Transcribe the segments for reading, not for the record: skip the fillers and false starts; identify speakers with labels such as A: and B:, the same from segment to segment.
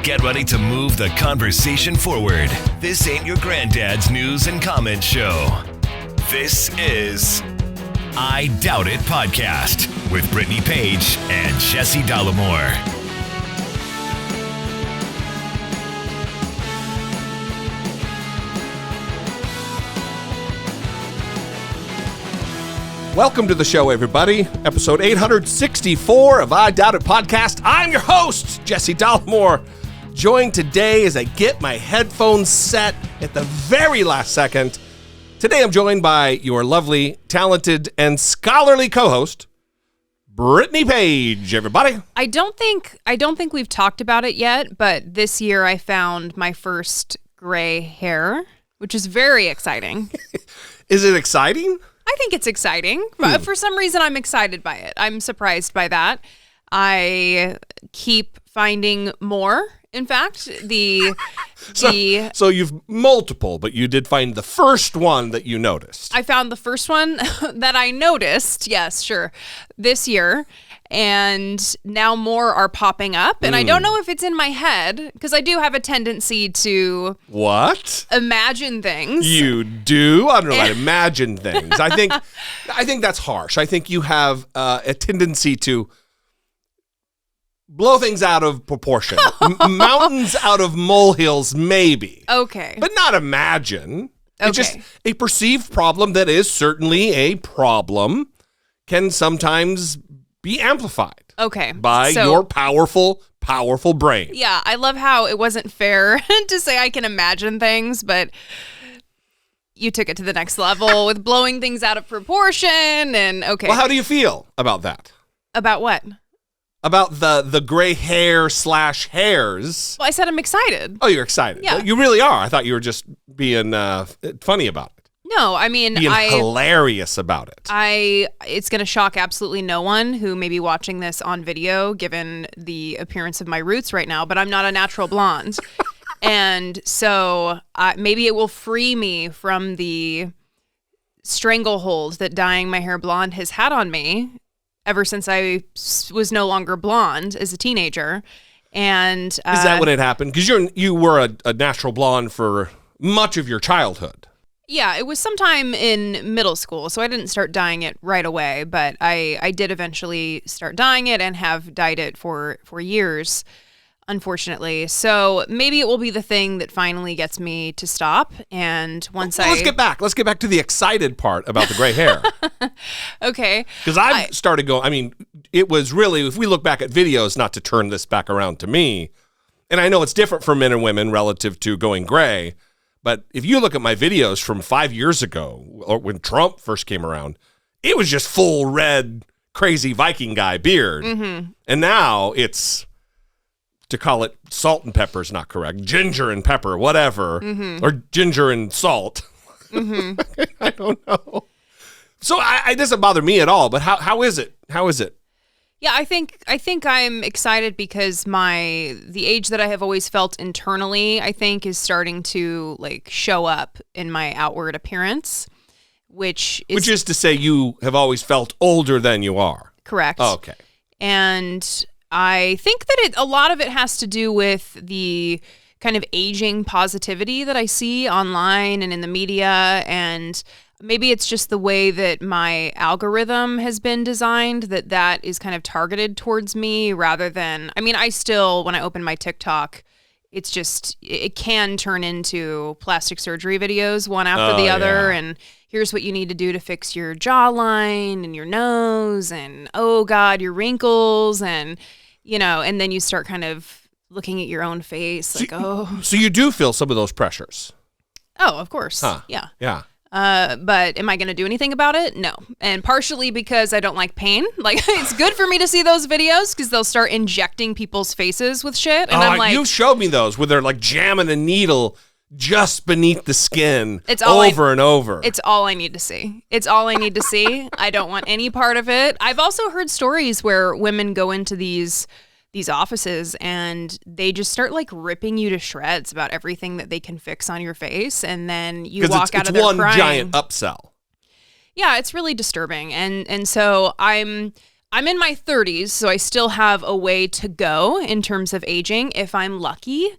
A: Get ready to move the conversation forward. This ain't your granddad's news and comment show. This is I Doubt It Podcast with Brittany Page and Jesse Dollemore.
B: Welcome to the show, everybody. Episode 864 of I Doubt It Podcast. I'm your host, Jesse Dollemore. Joined today as I get my headphones set at the very last second. Today I'm joined by your lovely, talented, and scholarly co-host, Brittany Page, everybody.
C: I don't think we've talked about it yet, but this year I found my first gray hair, which is very exciting.
B: Is it exciting?
C: I think it's exciting. For some reason, I'm excited by it. I'm surprised by that. I keep finding more. In fact,
B: So you've multiple, but you did find the first one that you noticed.
C: I found the first one that I noticed, yes, sure, this year. And now more are popping up. And I don't know if it's in my head, because I do have a tendency to...
B: What?
C: Imagine things.
B: You do? I don't know about imagine things. I think that's harsh. I think you have a tendency to blow things out of proportion. Mountains out of molehills, maybe.
C: Okay.
B: But not imagine.
C: Okay.
B: It's just a perceived problem that is certainly a problem can sometimes be amplified.
C: Okay.
B: By your powerful brain.
C: Yeah, I love how it wasn't fair to say I can imagine things, but you took it to the next level with blowing things out of proportion and okay.
B: Well, how do you feel about that?
C: About what?
B: About the gray hair / hairs.
C: Well, I said I'm excited.
B: Oh, you're excited.
C: Yeah.
B: Well, you really are. I thought you were just being funny about it.
C: No, I mean,
B: Being hilarious about it.
C: It's going to shock absolutely no one who may be watching this on video, given the appearance of my roots right now, but I'm not a natural blonde. And so maybe it will free me from the stranglehold that dyeing my hair blonde has had on me ever since I was no longer blonde as a teenager. And
B: is that when it happened? Because you were a natural blonde for much of your childhood.
C: Yeah, it was sometime in middle school, so I didn't start dyeing it right away, but I did eventually start dyeing it and have dyed it for years, unfortunately. So maybe it will be the thing that finally gets me to stop. And once
B: let's get back to the excited part about the gray hair.
C: Okay.
B: Because I started going, I mean, it was really, if we look back at videos, not to turn this back around to me, and I know it's different for men and women relative to going gray, but if you look at my videos from 5 years ago, or when Trump first came around, it was just full red, crazy Viking guy beard. Mm-hmm. And now it's, to call it salt and pepper is not correct, ginger and pepper, whatever, or ginger and salt. Mm-hmm. I don't know. So it doesn't bother me at all, but how is it? How is it?
C: Yeah, I think I'm excited because the age that I have always felt internally, I think, is starting to like show up in my outward appearance, which is to
B: say you have always felt older than you are.
C: Correct.
B: Oh, okay.
C: And I think that a lot of it has to do with the kind of aging positivity that I see online and in the media, and maybe it's just the way that my algorithm has been designed, that is kind of targeted towards me rather than, I mean, I still, when I open my TikTok, it's just, it can turn into plastic surgery videos one after the other. Yeah. And here's what you need to do to fix your jawline and your nose and, oh God, your wrinkles. And, and then you start kind of looking at your own face
B: So you do feel some of those pressures?
C: Oh, of course.
B: Huh.
C: Yeah.
B: Yeah.
C: But am I going to do anything about it? No. And partially because I don't like pain. Like, it's good for me to see those videos because they'll start injecting people's faces with shit. And I'm like,
B: you showed me those where they're like jamming a needle just beneath the skin and over.
C: It's all I need to see. It's all I need to see. I don't want any part of it. I've also heard stories where women go into these offices and they just start like ripping you to shreds about everything that they can fix on your face, and then you walk out of there crying.
B: It's one giant upsell.
C: Yeah, it's really disturbing, and so I'm I'm in my 30s, so I still have a way to go in terms of aging if I'm lucky.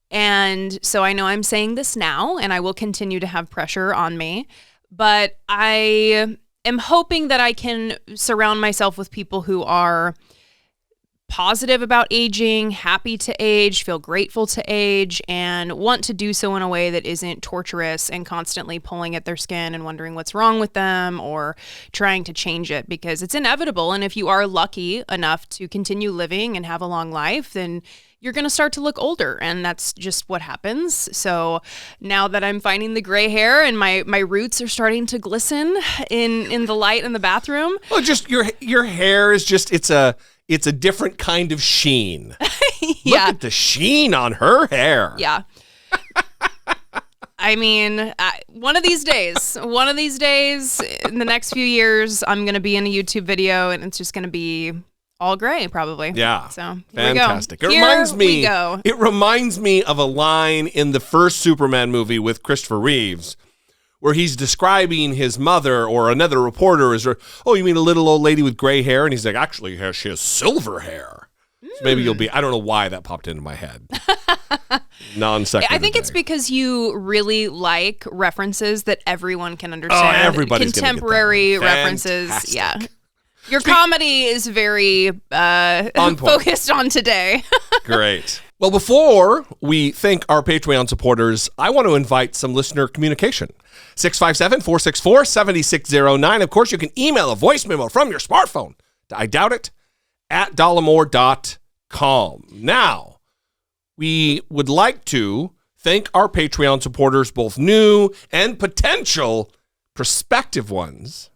C: And so I know I'm saying this now, and I will continue to have pressure on me. But I am hoping that I can surround myself with people who are positive about aging, happy to age, feel grateful to age, and want to do so in a way that isn't torturous and constantly pulling at their skin and wondering what's wrong with them or trying to change it, because it's inevitable. And if you are lucky enough to continue living and have a long life, then you're going to start to look older, and that's just what happens. So now that I'm finding the gray hair and my roots are starting to glisten in the light in the bathroom.
B: Well, just your hair is just, it's a different kind of sheen.
C: Yeah.
B: Look at the sheen on her hair.
C: Yeah. I mean, one of these days, in the next few years, I'm going to be in a YouTube video, and it's just going to be all gray, probably.
B: Yeah.
C: So
B: fantastic.
C: We go.
B: It reminds me of a line in the first Superman movie with Christopher Reeves, where he's describing his mother, or another reporter is, oh, you mean a little old lady with gray hair? And he's like, actually, she has silver hair. So maybe you'll be, I don't know why that popped into my head. Non sequitur.
C: I think it's because you really like references that everyone can understand.
B: Oh, everybody's
C: contemporary
B: gonna get that.
C: references.
B: Fantastic.
C: Yeah. Your comedy is very focused on today.
B: Great. Well, before we thank our Patreon supporters, I want to invite some listener communication. 657-464-7609. Of course, you can email a voice memo from your smartphone to idoubitit@dollemore.com. Now, we would like to thank our Patreon supporters, both new and potential prospective ones,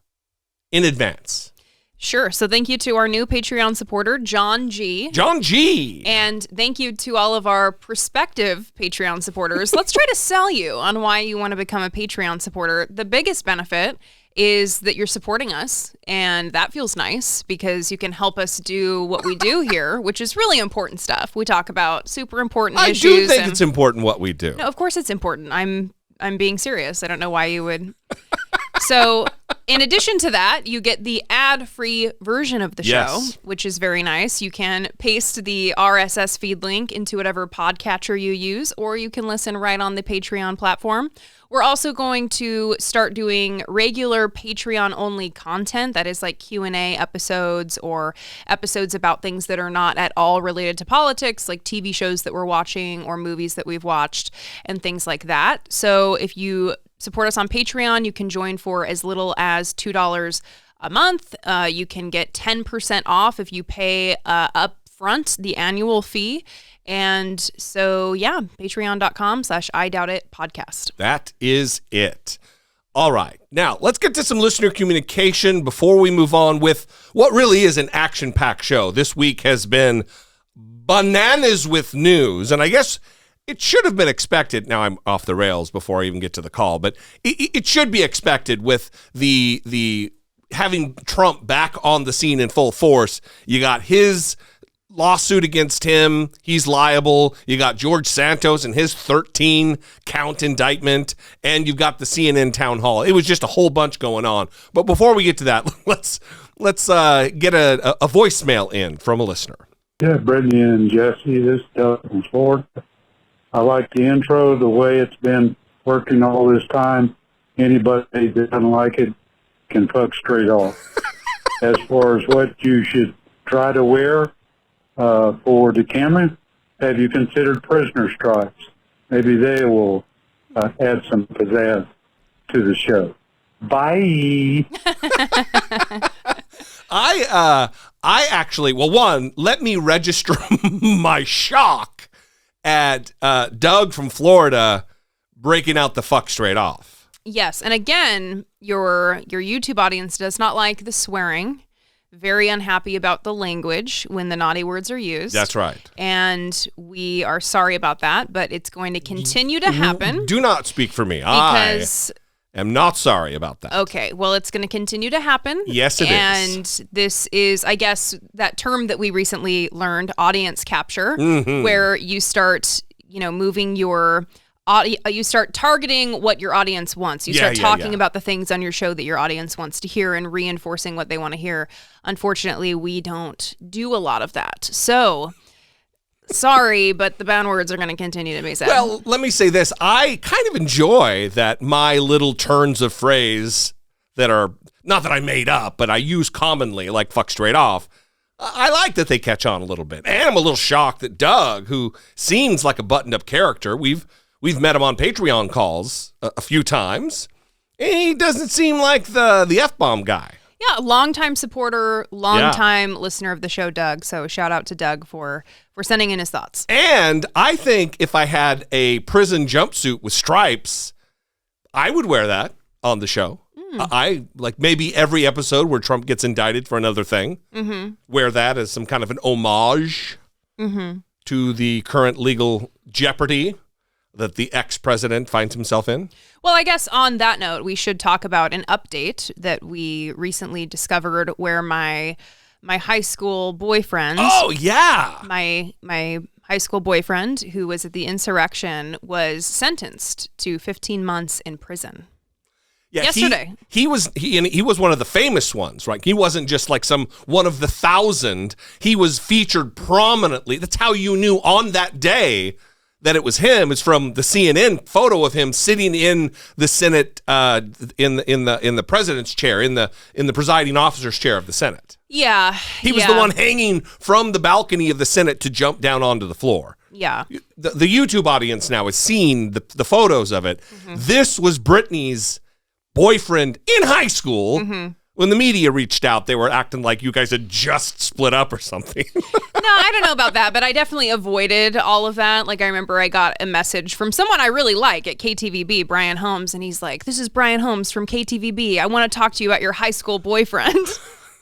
B: in advance.
C: Sure. So thank you to our new Patreon supporter, John G.
B: John G.
C: And thank you to all of our prospective Patreon supporters. Let's try to sell you on why you want to become a Patreon supporter. The biggest benefit is that you're supporting us, and that feels nice because you can help us do what we do here, which is really important stuff. We talk about super important issues.
B: I do think it's important what we do.
C: No, of course it's important. I'm being serious. I don't know why you would. So, in addition to that, you get the ad-free version of the show, which is very nice. You can paste the RSS feed link into whatever podcatcher you use, or you can listen right on the Patreon platform. We're also going to start doing regular Patreon-only content that is like Q&A episodes or episodes about things that are not at all related to politics, like TV shows that we're watching or movies that we've watched and things like that. So if you support us on Patreon, you can join for as little as $2 a month. You can get 10% off if you pay up front the annual fee. And so, yeah, patreon.com/IDoubtItPodcast.
B: That is it. All right. Now, let's get to some listener communication before we move on with what really is an action-packed show. This week has been bananas with news, and I guess it should have been expected. Now I'm off the rails before I even get to the call, but it should be expected with the having Trump back on the scene in full force. You got his lawsuit against him. He's liable. You got George Santos and his 13-count indictment, and you've got the CNN town hall. It was just a whole bunch going on. But before we get to that, let's get a voicemail in from a listener.
D: Yeah, Brittany and Jesse, this is Doug from Florida. I like the intro, the way it's been working all this time. Anybody that doesn't like it can fuck straight off. As far as what you should try to wear for the camera, have you considered prisoner stripes? Maybe they will add some pizzazz to the show. Bye.
B: I actually, well, one, let me register my shock at Doug from Florida breaking out the fuck straight off.
C: Yes, and again, your YouTube audience does not like the swearing. Very unhappy about the language when the naughty words are used.
B: That's right.
C: And we are sorry about that, but it's going to continue to happen.
B: Do not speak for me.
C: Because
B: I am not sorry about that.
C: Okay, well, it's going to continue to happen.
B: Yes, it is.
C: And this is, I guess, that term that we recently learned, audience capture, where you start, moving your you start targeting what your audience wants. You start talking about the things on your show that your audience wants to hear and reinforcing what they want to hear. Unfortunately, we don't do a lot of that. So, sorry, but the bad words are going to continue to be said.
B: Well, let me say this. I kind of enjoy that my little turns of phrase that are, not that I made up, but I use commonly, like fuck straight off. I like that they catch on a little bit. And I'm a little shocked that Doug, who seems like a buttoned-up character, we've met him on Patreon calls a few times, and he doesn't seem like the F-bomb guy.
C: Yeah, longtime supporter, longtime listener of the show, Doug. So shout out to Doug for sending in his thoughts.
B: And I think if I had a prison jumpsuit with stripes, I would wear that on the show. I like maybe every episode where Trump gets indicted for another thing, wear that as some kind of an homage to the current legal jeopardy that the ex-president finds himself in.
C: Well, I guess on that note, we should talk about an update that we recently discovered where my high school boyfriend.
B: Oh, yeah.
C: My high school boyfriend who was at the insurrection was sentenced to 15 months in prison.
B: Yeah,
C: yesterday.
B: He was one of the famous ones, right? He wasn't just like one of the 1,000. He was featured prominently. That's how you knew on that day that it was him. It's from the CNN photo of him sitting in the Senate, in the president's chair, in the presiding officer's chair of the Senate.
C: Yeah,
B: he was the one hanging from the balcony of the Senate to jump down onto the floor.
C: Yeah,
B: the YouTube audience now has seen the photos of it. This was Brittany's boyfriend in high school. When the media reached out, they were acting like you guys had just split up or something.
C: No, I don't know about that, but I definitely avoided all of that. Like, I remember I got a message from someone I really like at KTVB, Brian Holmes, and he's like, "This is Brian Holmes from KTVB. I want to talk to you about your high school boyfriend."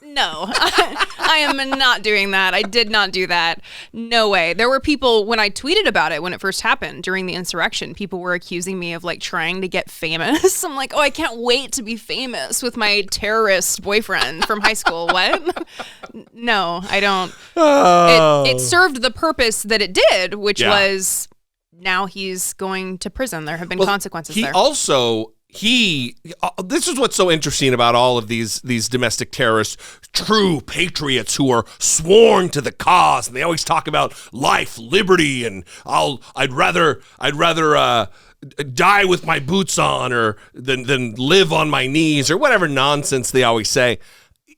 C: No, I am not doing that. I did not do that. No way. There were people, when I tweeted about it when it first happened during the insurrection, people were accusing me of like trying to get famous. I'm like, oh, I can't wait to be famous with my terrorist boyfriend from high school. What? No, I don't.
B: Oh.
C: It served the purpose that it did, which was now he's going to prison. There have been consequences there.
B: This is what's so interesting about all of these domestic terrorists, true patriots who are sworn to the cause, and they always talk about life, liberty, and I'd rather die with my boots on or than live on my knees or whatever nonsense they always say.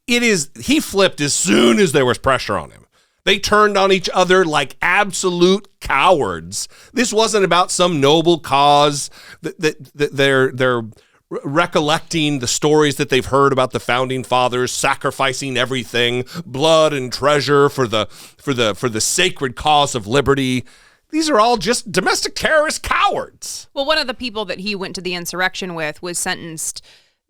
B: He flipped as soon as there was pressure on him. They turned on each other like absolute cowards. This wasn't about some noble cause. They're recollecting the stories that they've heard about the founding fathers sacrificing everything, blood and treasure for the sacred cause of liberty. These are all just domestic terrorist cowards.
C: Well, one of the people that he went to the insurrection with was sentenced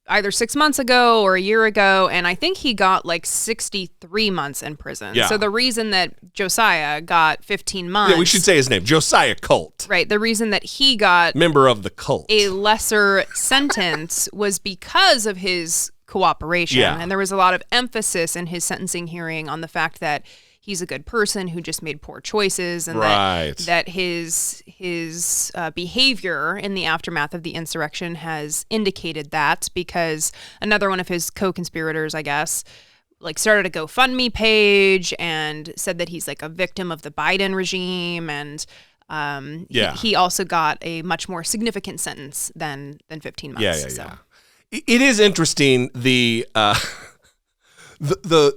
C: either 6 months ago or a year ago, and I think he got like 63 months in prison.
B: Yeah.
C: So the reason that Josiah got 15 months...
B: Yeah, we should say his name, Josiah Colt.
C: Right, the reason that he got...
B: Member of the cult.
C: ...a lesser sentence was because of his cooperation.
B: Yeah.
C: And there was a lot of emphasis in his sentencing hearing on the fact that he's a good person who just made poor choices, and that his behavior in the aftermath of the insurrection has indicated that, because another one of his co-conspirators, I guess, like started a GoFundMe page and said that he's like a victim of the Biden regime, and he also got a much more significant sentence than 15 months.
B: Yeah. It is interesting the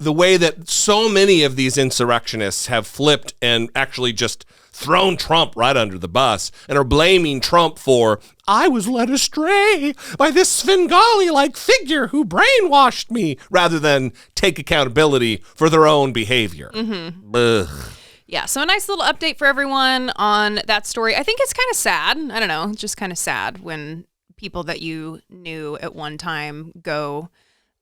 B: way that so many of these insurrectionists have flipped and actually just thrown Trump right under the bus and are blaming Trump for, I was led astray by this Svengali-like figure who brainwashed me, rather than take accountability for their own behavior.
C: Yeah, so a nice little update for everyone on that story. I think it's kind of sad. I don't know, just kind of sad when people that you knew at one time go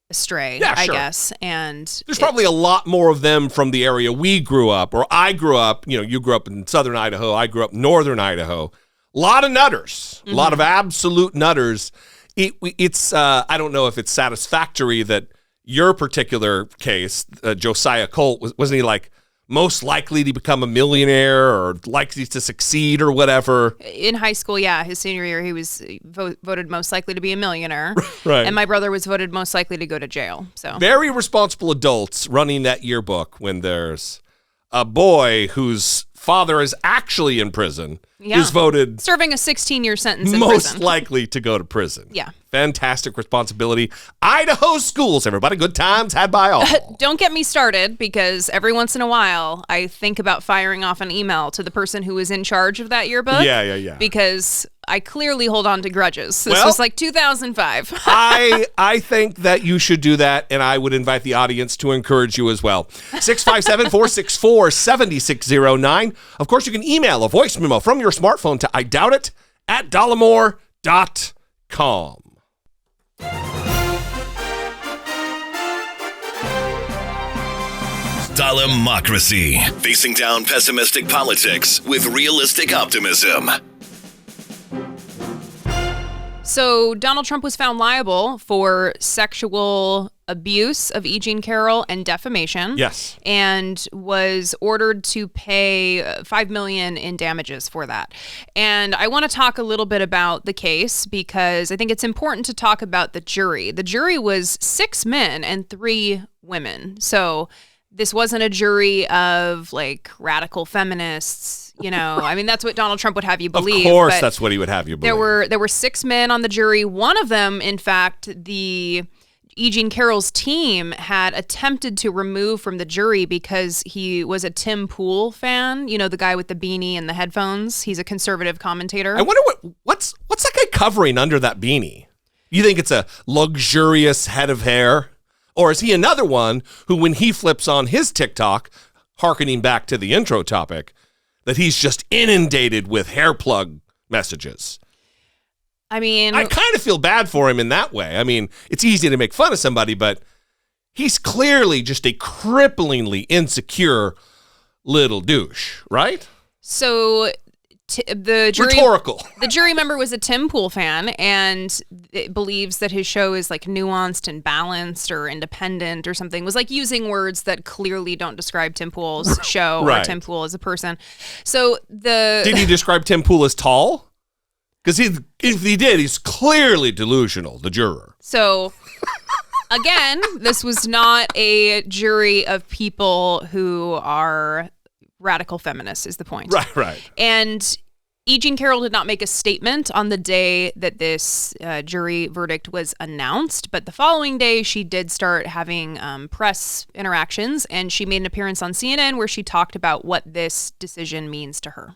C: astray, I guess. And
B: there's probably a lot more of them from the area we grew up, or I grew up, you grew up in southern Idaho, I grew up in northern Idaho. A lot of nutters, a lot of absolute nutters. It's I don't know if it's satisfactory that your particular case, Josiah Colt, wasn't he like most likely to become a millionaire or likely to succeed or whatever.
C: In high school, yeah, his senior year, he was voted most likely to be a millionaire.
B: Right.
C: And my brother was voted most likely to go to jail. So
B: Very responsible adults running that yearbook when there's a boy whose father is actually in prison is voted
C: serving a 16-year sentence in
B: most
C: prison.
B: likely to go to prison.
C: Yeah.
B: Fantastic responsibility. Idaho schools, everybody. Good times had by all.
C: Don't get me started, because every once in a while I think about firing off an email to the person who was in charge of that yearbook.
B: Yeah.
C: Because I clearly hold on to grudges. This
B: Well,
C: was like 2005.
B: I think that you should do that, and I would invite the audience to encourage you as well. 657-464-7609. Of course, you can email a voice memo from your smartphone to idoubtit@dollemore.com.
A: Dollemocracy. Facing down pessimistic politics with realistic optimism.
C: So Donald Trump was found liable for sexual abuse of E. Jean Carroll and defamation.
B: Yes.
C: And was ordered to pay $5 million in damages for that. And I want to talk a little bit about the case, because I think it's important to talk about the jury. The jury was 6 men and 3 women. So this wasn't a jury of like radical feminists, you know. I mean, that's what Donald Trump would have you believe.
B: Of course, that's what he would have you believe.
C: There were 6 men on the jury. One of them, in fact, the E. Jean Carroll's team had attempted to remove from the jury because he was a Tim Pool fan. You know, the guy with the beanie and the headphones. He's a conservative commentator.
B: I wonder what's that guy covering under that beanie? You think it's a luxurious head of hair? Or is he another one who, when he flips on his TikTok, hearkening back to the intro topic, that he's just inundated with hair plug messages?
C: I mean,
B: I kind of feel bad for him in that way. I mean, it's easy to make fun of somebody, but he's clearly just a cripplingly insecure little douche, right?
C: So the jury,
B: rhetorical.
C: The jury member was a Tim Pool fan, and it believes that his show is like nuanced and balanced or independent or something. It was like using words that clearly don't describe Tim Pool's show or Tim Pool as a person. So did
B: he describe Tim Pool as tall? Because if he did, he's clearly delusional, the juror.
C: So again, this was not a jury of people who are radical feminists, is the point.
B: Right.
C: And E. Jean Carroll did not make a statement on the day that this jury verdict was announced, but the following day she did start having press interactions, and she made an appearance on CNN where she talked about what this decision means to her.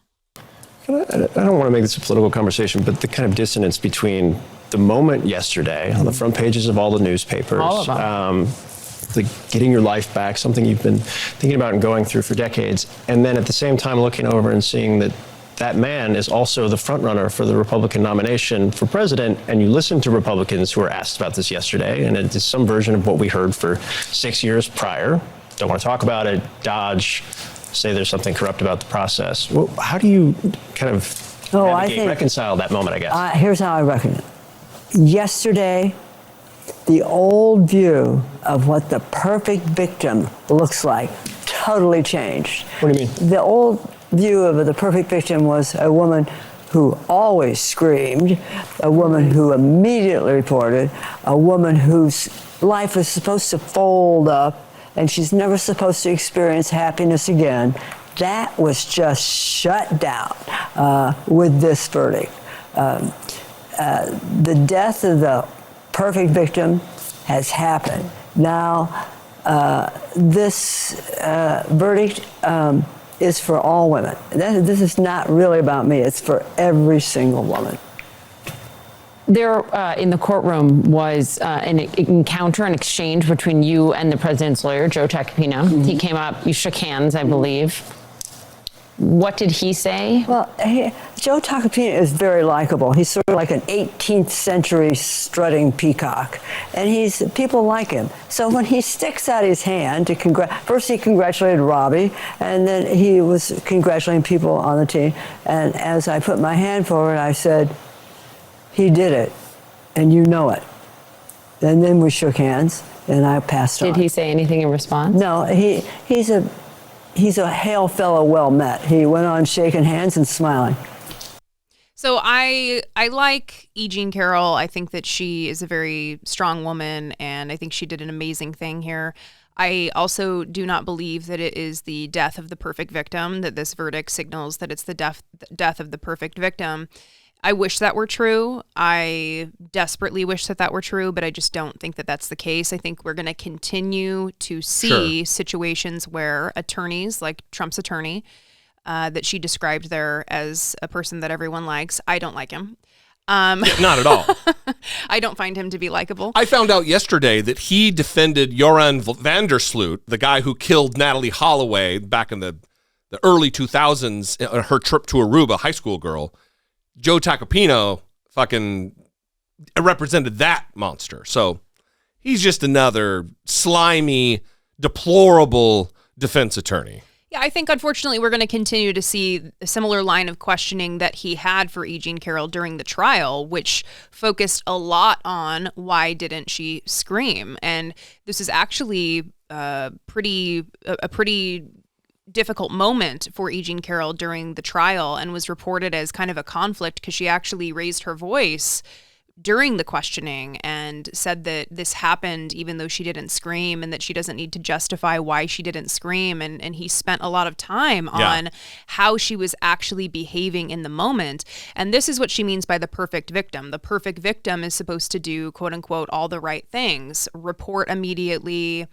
E: I don't want to make this a political conversation, but the kind of dissonance between the moment yesterday on the front pages of all the newspapers,
F: all of them.
E: the getting your life back, something you've been thinking about and going through for decades, and then at the same time looking over and seeing that that man is also the front runner for the Republican nomination for president, and you listen to Republicans who were asked about this yesterday, and it is some version of what we heard for 6 years prior. Don't want to talk about it, dodge, say there's something corrupt about the process. Well, how do you kind of reconcile that moment, I guess?
F: Here's how I reckon it. Yesterday, the old view of what the perfect victim looks like totally changed.
E: What do you mean?
F: The old view of the perfect victim was a woman who always screamed, a woman who immediately reported, a woman whose life was supposed to fold up and she's never supposed to experience happiness again. That was just shut down with this verdict. The death of the perfect victim has happened. Now, this verdict is for all women. This is not really about me. It's for every single woman.
G: There, in the courtroom, was an encounter, an exchange between you and the president's lawyer, Joe Tacopina. Mm-hmm. He came up, you shook hands, I believe. What did he say?
F: Well, Joe Tacopina is very likable. He's sort of like an 18th century strutting peacock, and people like him. So when he sticks out his hand to first he congratulated Robbie, and then he was congratulating people on the team. And as I put my hand forward, I said, "He did it, and you know it." And then we shook hands, and I passed on.
G: Did he say anything in response?
F: No, he's he's a hail fellow well met. He went on shaking hands and smiling.
C: So I like E. Jean Carroll. I think that she is a very strong woman, and I think she did an amazing thing here. I also do not believe that it is the death of the perfect victim, that this verdict signals that it's the death of the perfect victim. I wish that were true. I desperately wish that were true, but I just don't think that that's the case. I think we're going to continue to see situations where attorneys, like Trump's attorney, that she described there as a person that everyone likes. I don't like him.
B: Not at all.
C: I don't find him to be likable.
B: I found out yesterday that he defended Joran van der Sloot, the guy who killed Natalie Holloway back in the early 2000s, her trip to Aruba, high school girl. Joe Tacopino fucking represented that monster. So he's just another slimy, deplorable defense attorney.
C: Yeah, I think unfortunately we're going to continue to see a similar line of questioning that he had for E. Jean Carroll during the trial, which focused a lot on why didn't she scream. And this is actually a pretty difficult moment for E. Jean Carroll during the trial, and was reported as kind of a conflict because she actually raised her voice during the questioning and said that this happened even though she didn't scream, and that she doesn't need to justify why she didn't scream. And he spent a lot of time on how she was actually behaving in the moment. And this is what she means by the perfect victim. The perfect victim is supposed to do, quote unquote, all the right things, report immediately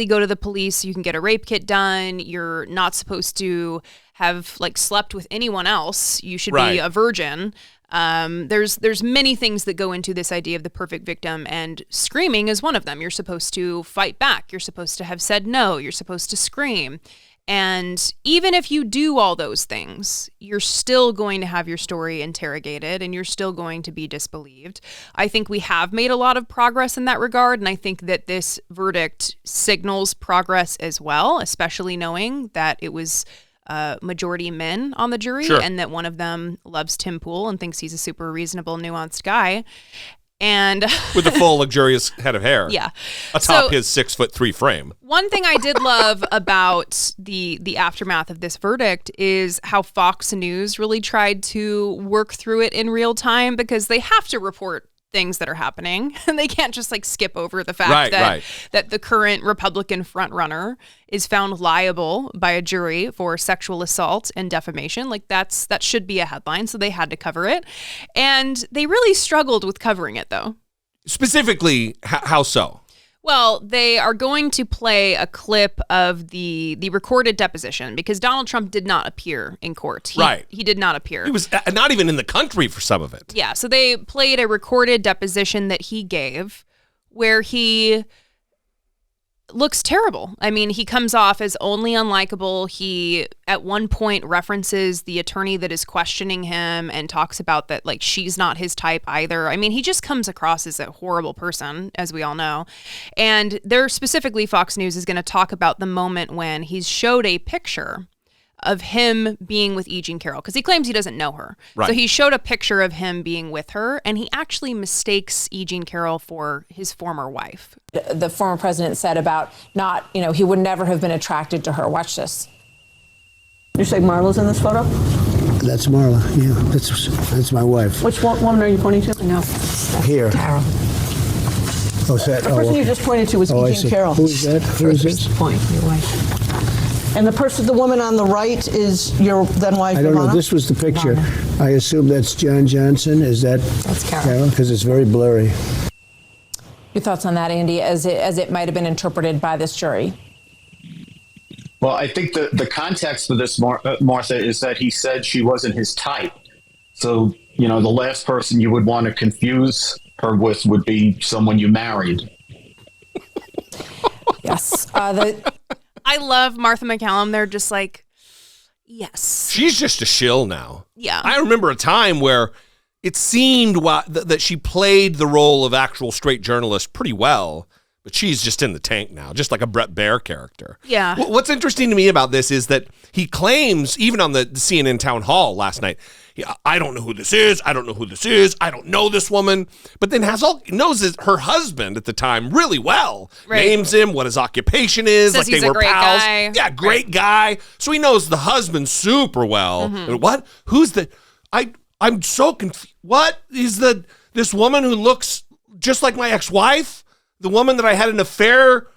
C: go to the police. You can get a rape kit done. You're not supposed to have slept with anyone else. You should be a virgin. There's many things that go into this idea of the perfect victim, and screaming is one of them. You're supposed to fight back. You're supposed to have said no. You're supposed to scream. And even if you do all those things, you're still going to have your story interrogated, and you're still going to be disbelieved. I think we have made a lot of progress in that regard, and I think that this verdict signals progress as well, especially knowing that it was majority men on the jury, and that one of them loves Tim Pool and thinks he's a super reasonable, nuanced guy. And
B: with a full luxurious head of hair.
C: Yeah.
B: Atop his 6'3" frame.
C: One thing I did love about the aftermath of this verdict is how Fox News really tried to work through it in real time, because they have to report things that are happening, and they can't just skip over the fact that the current Republican frontrunner is found liable by a jury for sexual assault and defamation. That should be a headline, so they had to cover it, and they really struggled with covering it, though.
B: Specifically, how so?
C: Well, they are going to play a clip of the recorded deposition, because Donald Trump did not appear in court. He did not appear.
B: He was not even in the country for some of it.
C: Yeah, so they played a recorded deposition that he gave where he looks terrible. I mean, he comes off as only unlikable. He, at one point, references the attorney that is questioning him and talks about that, she's not his type either. I mean, he just comes across as a horrible person, as we all know. And specifically, Fox News is going to talk about the moment when he's showed a picture of him being with E. Jean Carroll, because he claims he doesn't know her.
B: Right.
C: So he showed a picture of him being with her, and he actually mistakes E. Jean Carroll for his former wife.
H: The former president said about he would never have been attracted to her. Watch this.
F: You say Marla's in this photo?
I: That's Marla, yeah. That's my wife.
F: Which woman are you pointing to? No.
I: Here.
H: Carroll.
I: Oh, is that?
F: The person you just pointed to was E. Jean Carroll.
I: Who is that? Who is this?
H: Point, your wife.
F: And the woman on the right is your then wife,
I: I don't
F: Ivana?
I: know. This was the picture. I assume that's John Johnson. Is that?
H: That's Carroll.
I: Because it's very blurry.
H: Your thoughts on that, Andy, as it might have been interpreted by this jury?
J: Well, I think the context for this, Martha, is that he said she wasn't his type. So, the last person you would want to confuse her with would be someone you married.
H: Yes.
C: I love Martha McCallum. They're just yes.
B: She's just a shill now.
C: Yeah.
B: I remember a time where it seemed that she played the role of actual straight journalist pretty well, But she's just in the tank now, just like a Brett Baer character.
C: Yeah.
B: What's interesting to me about this is that he claims, even on the CNN town hall last night, I don't know who this is. I don't know who this is. I don't know this woman. But then knows her husband at the time really well. Right. Names him, what his occupation is.
C: Says
B: like
C: he's
B: they were
C: a great
B: pals.
C: guy.
B: Yeah, great guy. So he knows the husband super well. What? Who's the? I'm so confused. What is this woman who looks just like my ex-wife? The woman that I had an affair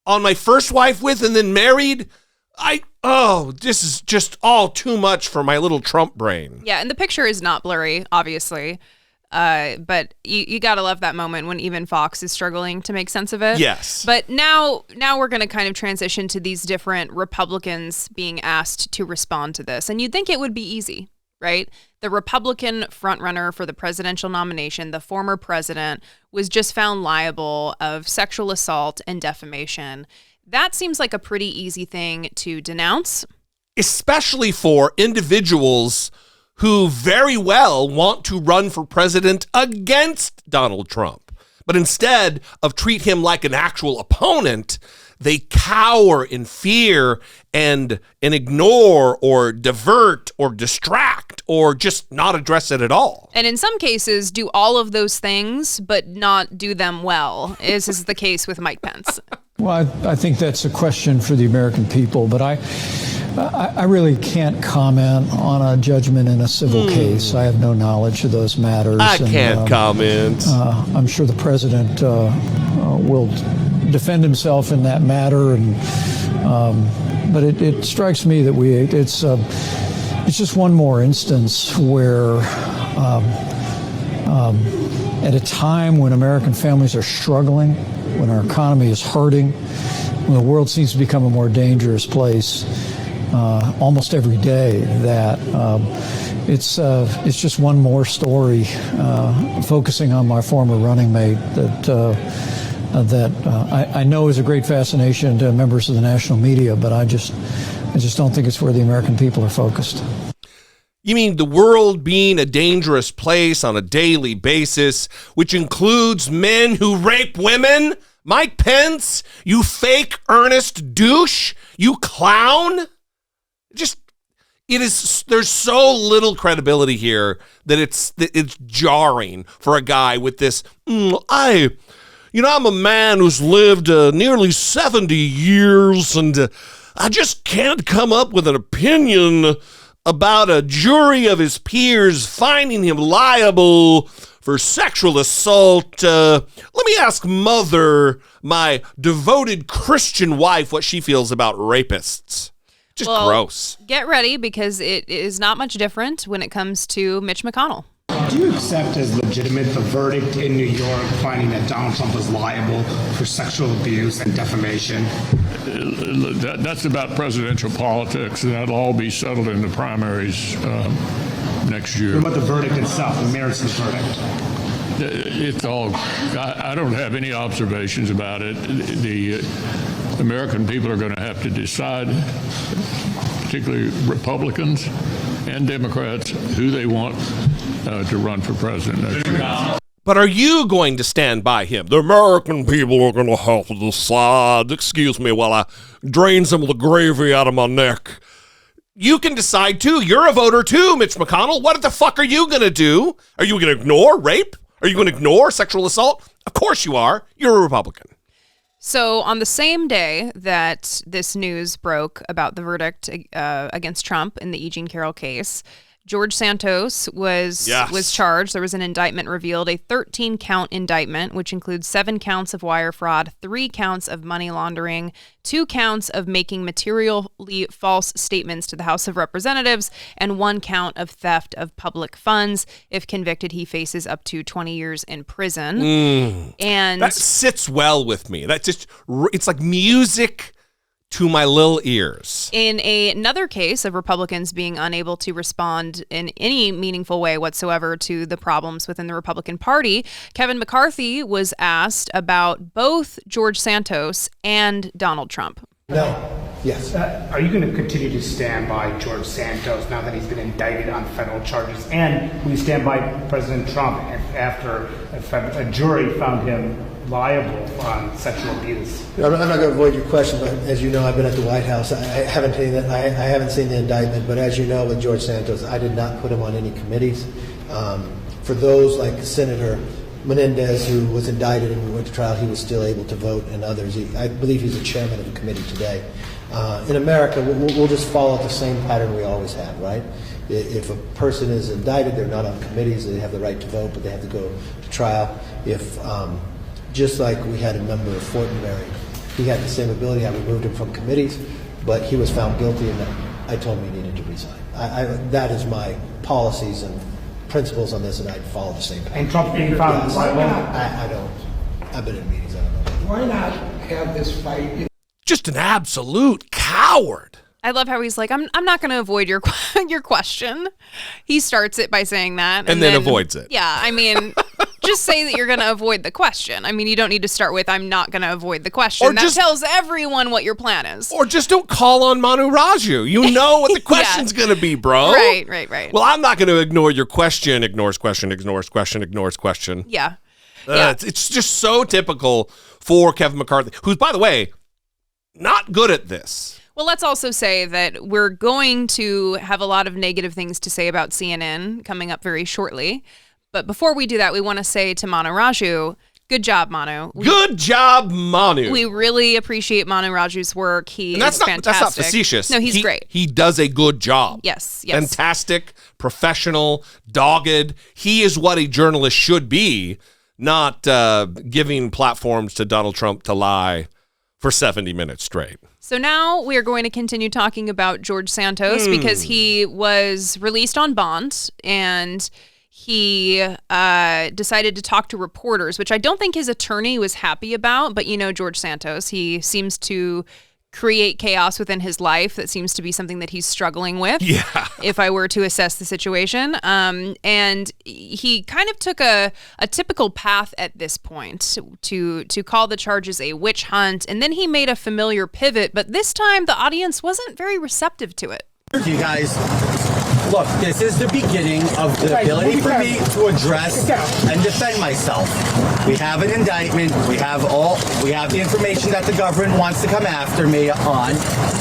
B: on my first wife with and then married? This is just all too much for my little Trump brain.
C: Yeah, and the picture is not blurry, obviously. But you gotta love that moment when even Fox is struggling to make sense of it.
B: Yes.
C: But now we're gonna kind of transition to these different Republicans being asked to respond to this. And you'd think it would be easy, right? The Republican frontrunner for the presidential nomination, the former president, was just found liable of sexual assault and defamation. That seems like a pretty easy thing to denounce.
B: Especially for individuals who very well want to run for president against Donald Trump. But instead of treat him like an actual opponent, they cower in fear and ignore or divert or distract or just not address it at all.
C: And in some cases, do all of those things, but not do them well, as is the case with Mike Pence.
K: Well, I think that's a question for the American people, but I really can't comment on a judgment in a civil case. I have no knowledge of those matters.
B: I can't comment.
K: I'm sure the president will defend himself in that matter, and but it strikes me that it's just one more instance where at a time when American families are struggling, when our economy is hurting, when the world seems to become a more dangerous place almost every day, that it's just one more story focusing on my former running mate that I know is a great fascination to members of the national media, but I just don't think it's where the American people are focused.
B: You mean the world being a dangerous place on a daily basis, which includes men who rape women? Mike Pence, you fake earnest douche, you clown. There's so little credibility here that it's jarring for a guy with this, I'm a man who's lived nearly 70 years and I just can't come up with an opinion about a jury of his peers finding him liable for sexual assault. Let me ask Mother, my devoted Christian wife, what she feels about rapists. Just gross.
C: Get ready, because it is not much different when it comes to Mitch McConnell.
L: Do you accept as legitimate the verdict in New York finding that Donald Trump was liable for sexual abuse and defamation?
M: That's about presidential politics, and that'll all be settled in the primaries next year.
L: What about the verdict itself, the merits of the verdict?
M: It's all, I don't have any observations about it. The American people are going to have to decide, particularly Republicans and Democrats, who they want to run for president next year.
B: But are you going to stand by him? The American people are going to have to decide. Excuse me while I drain some of the gravy out of my neck. You can decide too. You're a voter too, Mitch McConnell. What the fuck are you going to do? Are you going to ignore rape? Are you going to ignore sexual assault? Of course you are. You're a Republican.
C: So on the same day that this news broke about the verdict against Trump in the E. Jean Carroll case, George Santos was charged. There was an indictment revealed, a 13-count indictment, which includes 7 counts of wire fraud, 3 counts of money laundering, 2 counts of making materially false statements to the House of Representatives, and 1 count of theft of public funds. If convicted, he faces up to 20 years in prison. And
B: that sits well with me. It's like music to my little ears.
C: In another case of Republicans being unable to respond in any meaningful way whatsoever to the problems within the Republican Party, Kevin McCarthy was asked about both George Santos and Donald Trump.
L: No. Yes. Are you going to continue to stand by George Santos now that he's been indicted on federal charges? And will you stand by President Trump after a jury found him liable on sexual abuse?
N: I'm not going to avoid your question, but as you know, I've been at the White House. I haven't seen that. I haven't seen the indictment, but as you know, with George Santos, I did not put him on any committees. For those like Senator Menendez, who was indicted and we went to trial, he was still able to vote, and others. I believe he's the chairman of a committee today. In America, we'll just follow the same pattern we always have, right? If a person is indicted, they're not on committees, they have the right to vote, but they have to go to trial. If, just like we had a member of Fortenberry, he had the same ability, I removed him from committees, but he was found guilty, and I told him he needed to resign. That is my policies and principles on this, and I'd follow the same pattern.
L: And Trump being found liable?
N: I don't. I've been in meetings, I don't know.
I: Why not have this fight?
B: Just an absolute coward.
C: I love how he's like, I'm not going to avoid your question. He starts it by saying that.
B: And then avoids it.
C: Yeah, I mean, just say that you're going to avoid the question. I mean, you don't need to start with, I'm not going to avoid the question.
B: Or
C: that tells everyone what your plan is.
B: Or just don't call on Manu Raju. You know what the question's going to be, bro.
C: Right.
B: Well, I'm not going to ignore your question. Ignores question, ignores question, ignores question.
C: Yeah.
B: It's just so typical for Kevin McCarthy, who's, by the way, not good at this.
C: Well, let's also say that we're going to have a lot of negative things to say about CNN coming up very shortly. But before we do that, we want to say to Manu Raju, good job, Manu.
B: Good job, Manu.
C: We really appreciate Manu Raju's work. He is fantastic.
B: That's not facetious.
C: No, he's great.
B: He does a good job.
C: Yes.
B: Fantastic, professional, dogged. He is what a journalist should be, not giving platforms to Donald Trump to lie for 70 minutes straight.
C: So now we are going to continue talking about George Santos because he was released on bond and he decided to talk to reporters, which I don't think his attorney was happy about. But you know, George Santos, he seems to create chaos within his life. That seems to be something that he's struggling with.
B: Yeah.
C: If I were to assess the situation. And he kind of took a typical path at this point to call the charges a witch hunt. And then he made a familiar pivot, but this time the audience wasn't very receptive to it.
O: You guys, look, this is the beginning of the ability for me to address and defend myself. We have an indictment. We have the information that the government wants to come after me on,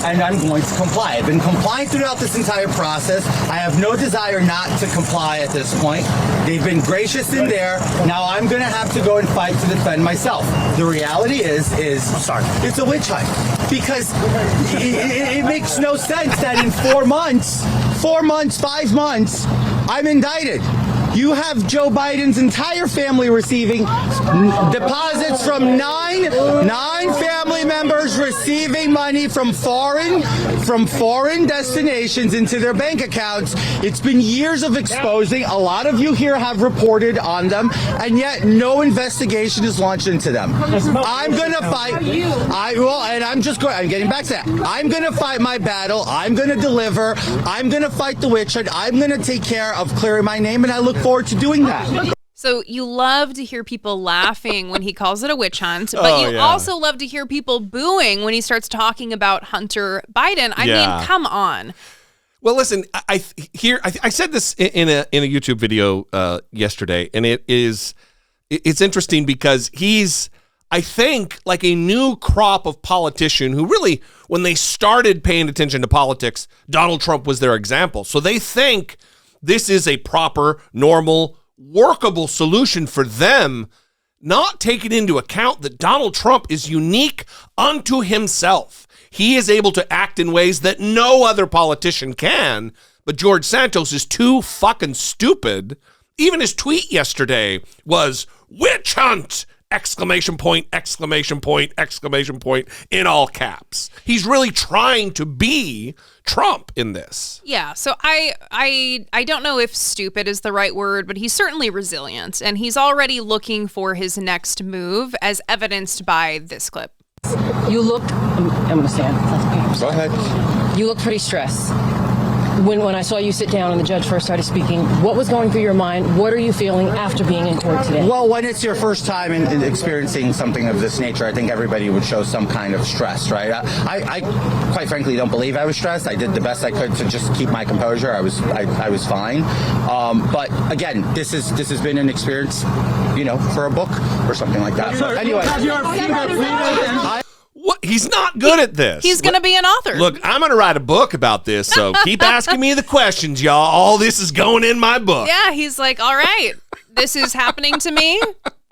O: and I'm going to comply. I've been complying throughout this entire process. I have no desire not to comply at this point. They've been gracious in there. Now I'm going to have to go and fight to defend myself. The reality is it's a witch hunt because it makes no sense that in 4 months, 5 months, I'm indicted. You have Joe Biden's entire family receiving deposits from nine family members receiving money from foreign destinations into their bank accounts. It's been years of exposing. A lot of you here have reported on them, and yet no investigation is launched into them. I'm going to fight. I'm getting back to that. I'm going to fight my battle. I'm going to deliver. I'm going to fight the witch hunt. I'm going to take care of clearing my name, and I look forward to doing that.
C: So you love to hear people laughing when he calls it a witch hunt, but you also love to hear people booing when he starts talking about Hunter Biden. I mean, come on.
B: Well, listen, I said this in a YouTube video yesterday, and it's interesting because he's, I think, like a new crop of politician who really, when they started paying attention to politics, Donald Trump was their example. So they think this is a proper, normal, workable solution for them, not taking into account that Donald Trump is unique unto himself. He is able to act in ways that no other politician can, but George Santos is too fucking stupid. Even his tweet yesterday was, witch hunt! Exclamation point, exclamation point, exclamation point, in all caps. He's really trying to be Trump in this.
C: Yeah, so I don't know if stupid is the right word, but he's certainly resilient, and he's already looking for his next move, as evidenced by this clip.
P: You looked, I'm going to stand.
Q: Go ahead.
P: You look pretty stressed. when I saw you sit down and the judge first started speaking, what was going through your mind? What are you feeling after being in court today?
O: Well, when it's your first time in experiencing something of this nature, I think everybody would show some kind of stress, right? I quite frankly don't believe I was stressed. I did the best I could to just keep my composure. I was fine. But again, this has been an experience, for a book or something like that. So anyway,
B: what? He's not good at this.
C: He's going to be an author.
B: Look, I'm going to write a book about this, so keep asking me the questions, y'all. All this is going in my book.
C: Yeah, he's like, all right, this is happening to me.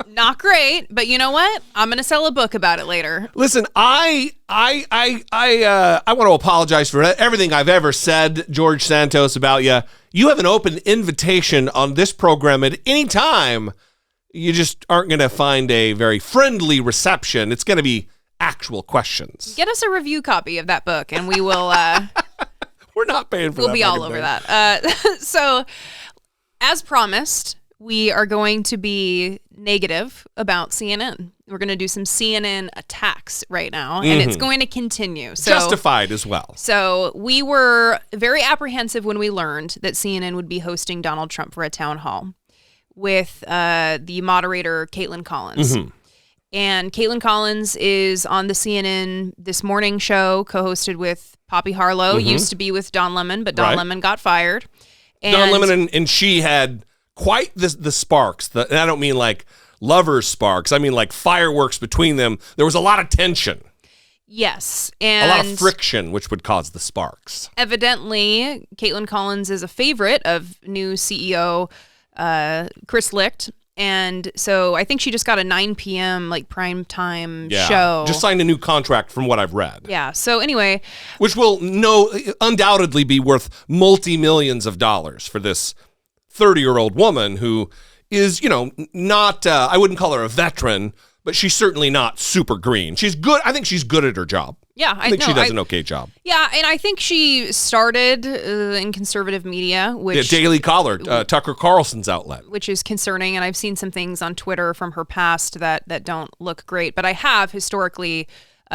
C: Not great, but you know what? I'm going to sell a book about it later.
B: Listen, I want to apologize for everything I've ever said, George Santos, about you. You have an open invitation on this program at any time. You just aren't going to find a very friendly reception. It's going to be actual questions.
C: Get us a review copy of that book, and we will.
B: We're not paying for that.
C: We'll be all over that. So, as promised, we are going to be negative about CNN. We're going to do some CNN attacks right now, and it's going to continue. So,
B: justified as well.
C: So we were very apprehensive when we learned that CNN would be hosting Donald Trump for a town hall with the moderator, Caitlin Collins. And Caitlin Collins is on the CNN This Morning show, co-hosted with Poppy Harlow. Used to be with Don Lemon, but Don Lemon got fired. And
B: Don Lemon and she had quite the sparks. And I don't mean like lovers sparks. I mean like fireworks between them. There was a lot of tension.
C: Yes. And
B: a lot of friction, which would cause the sparks.
C: Evidently, Caitlin Collins is a favorite of new CEO Chris Licht. And so I think she just got a 9 p.m. like prime time show.
B: Just signed a new contract from what I've read.
C: Yeah. So anyway.
B: Which will undoubtedly be worth multi-millions of dollars for this 30-year-old woman who is, not, I wouldn't call her a veteran, but she's certainly not super green. She's good. I think she's good at her job.
C: Yeah,
B: I think she does an okay job.
C: Yeah, and I think she started in conservative media, which
B: Daily Caller, Tucker Carlson's outlet,
C: which is concerning. And I've seen some things on Twitter from her past that don't look great. But I have historically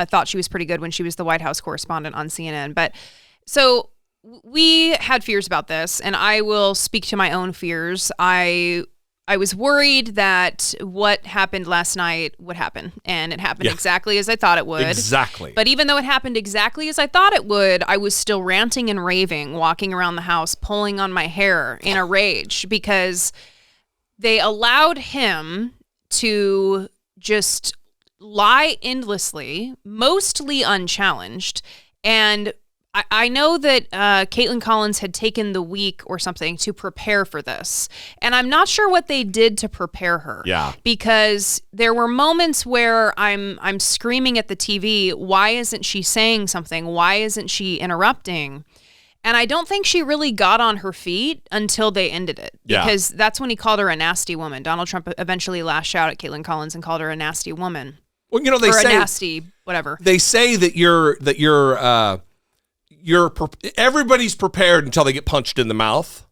C: thought she was pretty good when she was the White House correspondent on CNN. But so we had fears about this, and I will speak to my own fears. I was worried that what happened last night would happen, and it happened exactly as I thought it would.
B: Exactly.
C: But even though it happened exactly as I thought it would, I was still ranting and raving, walking around the house, pulling on my hair in a rage, because they allowed him to just lie endlessly, mostly unchallenged, and I know that Caitlin Collins had taken the week or something to prepare for this, and I'm not sure what they did to prepare her.
B: Yeah,
C: because there were moments where I'm screaming at the TV, why isn't she saying something? Why isn't she interrupting? And I don't think she really got on her feet until they ended it, because that's when he called her a nasty woman. Donald Trump eventually lashed out at Caitlin Collins and called her a nasty woman.
B: Well, they say
C: a nasty whatever.
B: They say that everybody's prepared until they get punched in the mouth,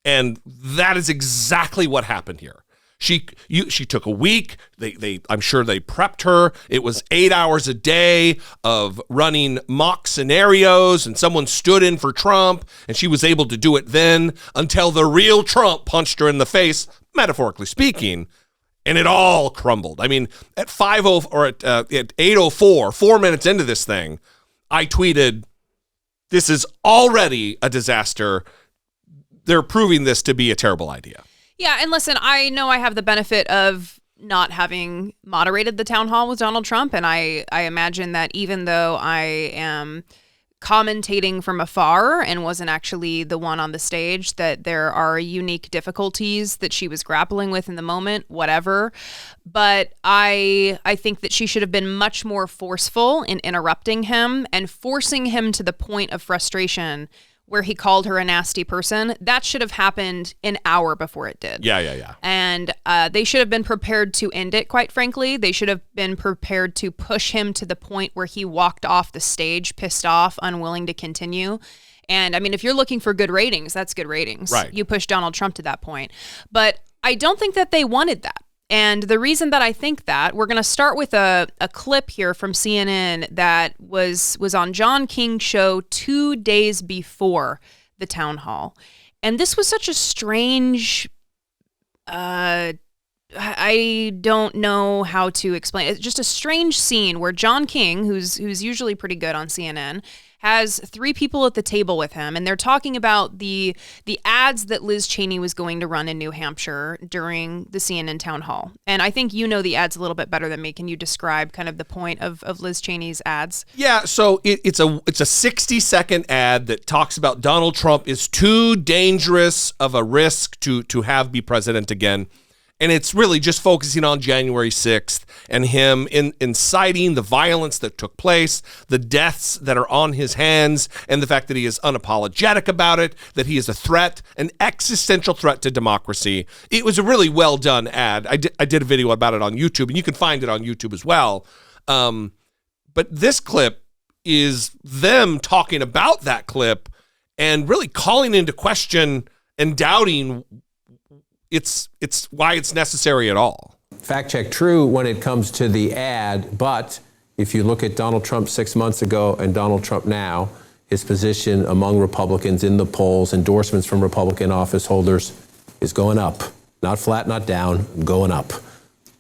B: and that is exactly what happened here. She took a week. I'm sure they prepped her. It was 8 hours a day of running mock scenarios, and someone stood in for Trump, and she was able to do it then until the real Trump punched her in the face, metaphorically speaking, and it all crumbled. I mean, at 8:04, 4 minutes into this thing, I tweeted, "This is already a disaster. They're proving this to be a terrible idea."
C: Yeah, and listen, I know I have the benefit of not having moderated the town hall with Donald Trump, and I imagine that even though I am commentating from afar and wasn't actually the one on the stage, that there are unique difficulties that she was grappling with in the moment, whatever. But I think that she should have been much more forceful in interrupting him and forcing him to the point of frustration where he called her a nasty person. That should have happened an hour before it did.
B: Yeah.
C: And they should have been prepared to end it, quite frankly. They should have been prepared to push him to the point where he walked off the stage, pissed off, unwilling to continue. And I mean, if you're looking for good ratings, that's good ratings.
B: Right.
C: You push Donald Trump to that point. But I don't think that they wanted that. And the reason that I think that, we're going to start with a clip here from CNN that was on John King's show 2 days before the town hall. And this was such a strange, I don't know how to explain it. It's just a strange scene where John King, who's usually pretty good on CNN, has three people at the table with him, and they're talking about the ads that Liz Cheney was going to run in New Hampshire during the CNN town hall. And I think you know the ads a little bit better than me. Can you describe kind of the point of Liz Cheney's ads?
B: Yeah, so it's a 60-second ad that talks about Donald Trump is too dangerous of a risk to have be president again. And it's really just focusing on January 6th and him inciting the violence that took place, the deaths that are on his hands, and the fact that he is unapologetic about it, that he is a threat, an existential threat to democracy. It was a really well done ad. I did a video about it on YouTube, and you can find it on YouTube as well. But this clip is them talking about that clip and really calling into question and doubting it's why it's necessary at all.
Q: Fact check true when it comes to the ad, but if you look at Donald Trump 6 months ago and Donald Trump now, his position among Republicans in the polls, endorsements from Republican office holders is going up. Not flat, not down, going up.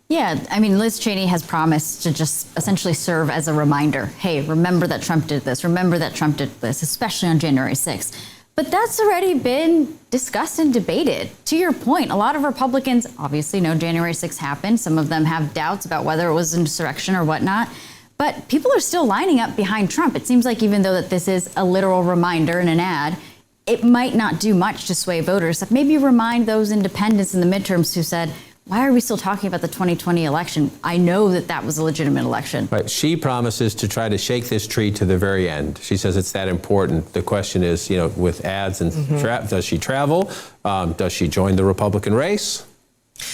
R: Yeah, I mean, Liz Cheney has promised to just essentially serve as a reminder. Hey, remember that Trump did this. Remember that Trump did this, especially on January 6th. But that's already been discussed and debated. To your point, a lot of Republicans obviously know January 6th happened. Some of them have doubts about whether it was insurrection or whatnot. But people are still lining up behind Trump. It seems like even though that this is a literal reminder in an ad, it might not do much to sway voters. Like maybe remind those independents in the midterms who said, why are we still talking about the 2020 election? I know that that was a legitimate election.
Q: Right. She promises to try to shake this tree to the very end. She says it's that important. The question is, with ads and does she travel? Does she join the Republican race?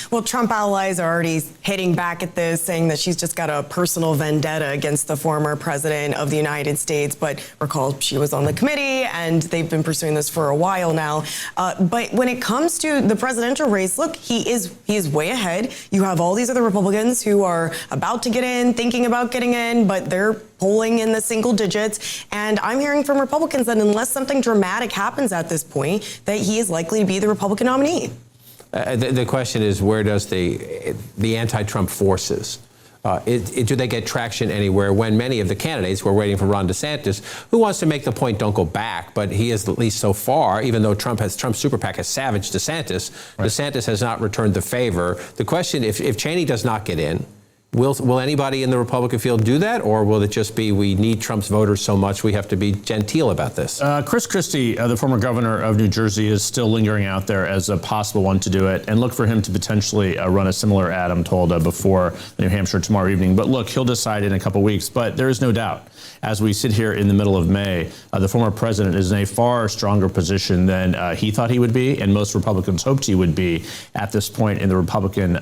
S: Well, Trump allies are already hitting back at this, saying that she's just got a personal vendetta against the former president of the United States. But recall, she was on the committee, and they've been pursuing this for a while now. But when it comes to the presidential race, look, he is way ahead. You have all these other Republicans who are about to get in, thinking about getting in, but they're polling in the single digits. And I'm hearing from Republicans that unless something dramatic happens at this point, that he is likely to be the Republican nominee.
Q: The question is, where does the anti-Trump forces, do they get traction anywhere when many of the candidates, we're waiting for Ron DeSantis, who wants to make the point, don't go back, but he is at least so far, even though Trump's super PAC has savaged DeSantis, right. DeSantis has not returned the favor. The question, if Cheney does not get in, will anybody in the Republican field do that, or will it just be we need Trump's voters so much we have to be genteel about this?
T: Chris Christie, the former governor of New Jersey, is still lingering out there as a possible one to do it, and look for him to potentially run a similar ad, I'm told, before New Hampshire tomorrow evening. But look, he'll decide in a couple weeks. But there is no doubt, as we sit here in the middle of May, the former president is in a far stronger position than he thought he would be, and most Republicans hoped he would be at this point in the Republican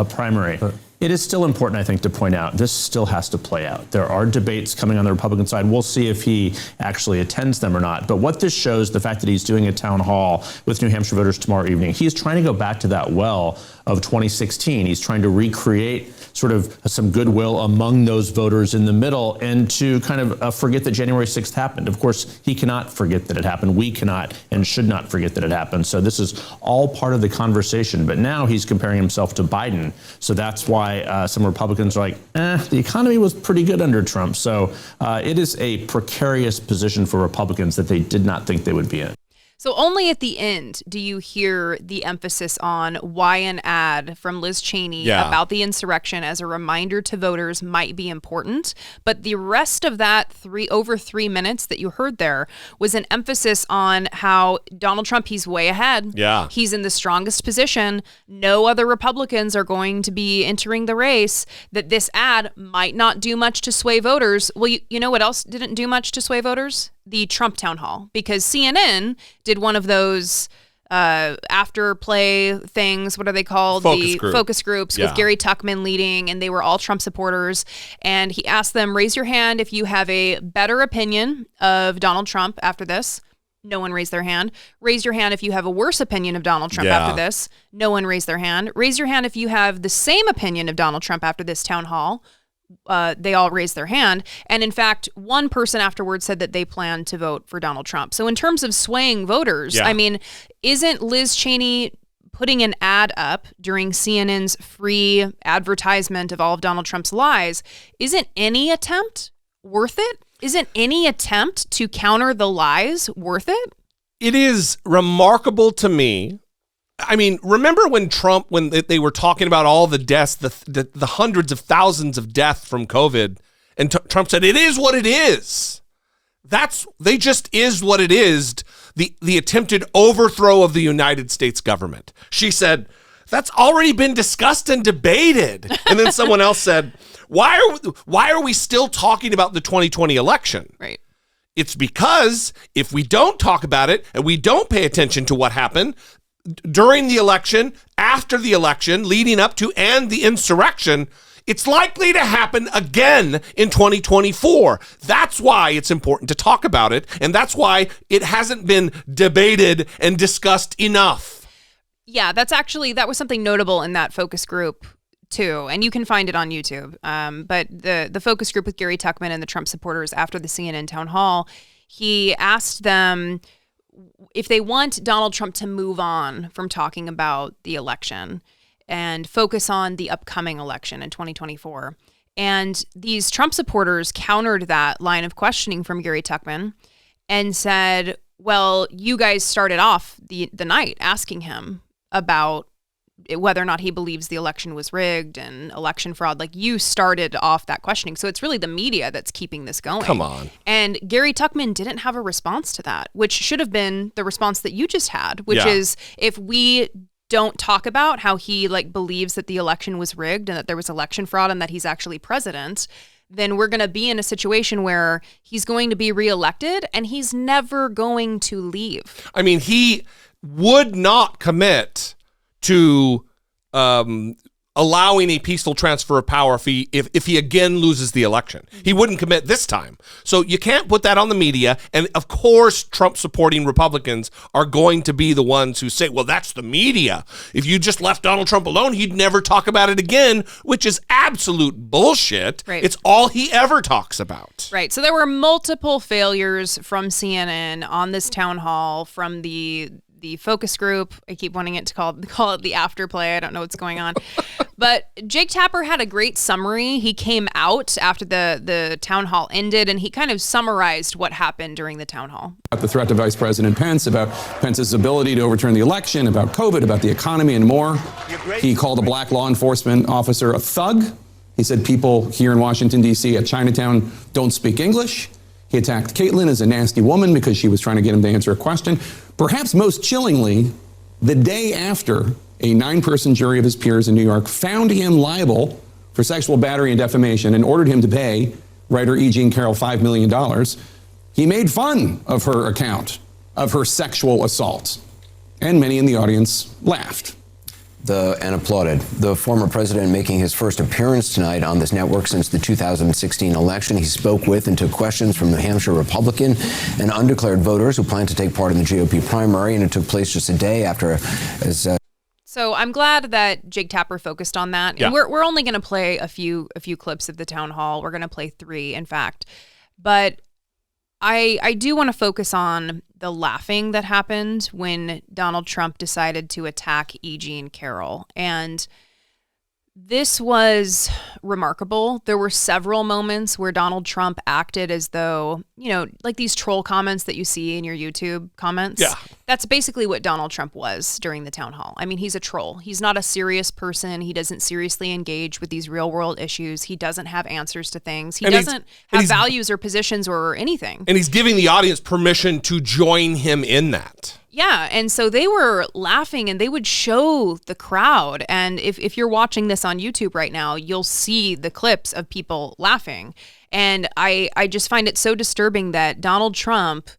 T: primary. It is still important, I think, to point out this still has to play out. There are debates coming on the Republican side. We'll see if he actually attends them or not. But what this shows, the fact that he's doing a town hall with New Hampshire voters tomorrow evening, he's trying to go back to that well of 2016. He's trying to recreate sort of some goodwill among those voters in the middle and to kind of forget that January 6th happened. Of course, he cannot forget that it happened. We cannot and should not forget that it happened. So this is all part of the conversation. But now he's comparing himself to Biden. So that's why some Republicans are like, the economy was pretty good under Trump. So it is a precarious position for Republicans that they did not think they would be in.
C: So only at the end do you hear the emphasis on why an ad from Liz Cheney about the insurrection as a reminder to voters might be important. But the rest of that over 3 minutes that you heard there was an emphasis on how Donald Trump, he's way ahead.
B: Yeah.
C: He's in the strongest position. No other Republicans are going to be entering the race, that this ad might not do much to sway voters. Well, you know what else didn't do much to sway voters? The Trump town hall, because CNN did one of those after play things. What are they called? Focus groups with Gary Tuchman leading, and they were all Trump supporters. And he asked them, raise your hand if you have a better opinion of Donald Trump after this. No one raised their hand. Raise your hand if you have a worse opinion of Donald Trump after this. No one raised their hand. Raise your hand if you have the same opinion of Donald Trump after this town hall. they all raised their hand. And in fact, one person afterwards said that they plan to vote for Donald Trump. So in terms of swaying voters, I mean, isn't Liz Cheney putting an ad up during CNN's free advertisement of all of Donald Trump's lies? Isn't any attempt worth it? Isn't any attempt to counter the lies worth it?
B: It is remarkable to me. I mean, remember when Trump, when they were talking about all the deaths, the hundreds of thousands of deaths from COVID, and Trump said, it is what it is. They just is what it is. The attempted overthrow of the United States government. She said, that's already been discussed and debated. And then someone else said, why are we still talking about the 2020 election?
C: Right.
B: It's because if we don't talk about it and we don't pay attention to what happened during the election, after the election, leading up to, and the insurrection, it's likely to happen again in 2024. That's why it's important to talk about it, and that's why it hasn't been debated and discussed enough.
C: Yeah, that was something notable in that focus group too, and you can find it on YouTube. But the focus group with Gary Tuchman and the Trump supporters after the CNN town hall, he asked them if they want Donald Trump to move on from talking about the election and focus on the upcoming election in 2024. And these Trump supporters countered that line of questioning from Gary Tuchman and said, well, you guys started off the night asking him about whether or not he believes the election was rigged and election fraud. Like, you started off that questioning. So it's really the media that's keeping this going.
B: Come on.
C: And Gary Tuchman didn't have a response to that, which should have been the response that you just had, which is, if we don't talk about how he believes that the election was rigged and that there was election fraud and that he's actually president, then we're going to be in a situation where he's going to be reelected and he's never going to leave.
B: I mean, he would not commit to allowing a peaceful transfer of power if he again loses the election. He wouldn't commit this time. So you can't put that on the media. And of course, Trump supporting Republicans are going to be the ones who say, well, that's the media. If you just left Donald Trump alone, he'd never talk about it again, which is absolute bullshit.
C: Right.
B: It's all he ever talks about.
C: Right. So there were multiple failures from CNN on this town hall, from the focus group. I keep wanting it to call it the afterplay. I don't know what's going on. But Jake Tapper had a great summary. He came out after the town hall ended, and he kind of summarized what happened during the town hall.
U: About the threat to Vice President Pence, about Pence's ability to overturn the election, about COVID, about the economy, and more. He called a black law enforcement officer a thug. He said people here in Washington, D.C. at Chinatown don't speak English. He attacked Caitlyn as a nasty woman because she was trying to get him to answer a question. Perhaps most chillingly, the day after a 9-person jury of his peers in New York found him liable for sexual battery and defamation and ordered him to pay writer E. Jean Carroll $5 million, he made fun of her account of her sexual assault. And many in the audience laughed.
V: And applauded. The former president making his first appearance tonight on this network since the 2016 election. He spoke with and took questions from New Hampshire Republican and undeclared voters who plan to take part in the GOP primary, and it took place just a day after.
C: So I'm glad that Jake Tapper focused on that.
B: Yeah.
C: And we're only going to play a few clips of the town hall. We're going to play 3, in fact. But I do want to focus on the laughing that happened when Donald Trump decided to attack E. Jean Carroll. And this was remarkable. There were several moments where Donald Trump acted as though, like these troll comments that you see in your YouTube comments.
B: Yeah.
C: That's basically what Donald Trump was during the town hall. I mean, he's a troll. He's not a serious person. He doesn't seriously engage with these real world issues. He doesn't have answers to things. He doesn't have values or positions or anything.
B: And he's giving the audience permission to join him in that.
C: Yeah, and so they were laughing, and they would show the crowd. And if you're watching this on YouTube right now, you'll see the clips of people laughing. And I just find it so disturbing that Donald Trump,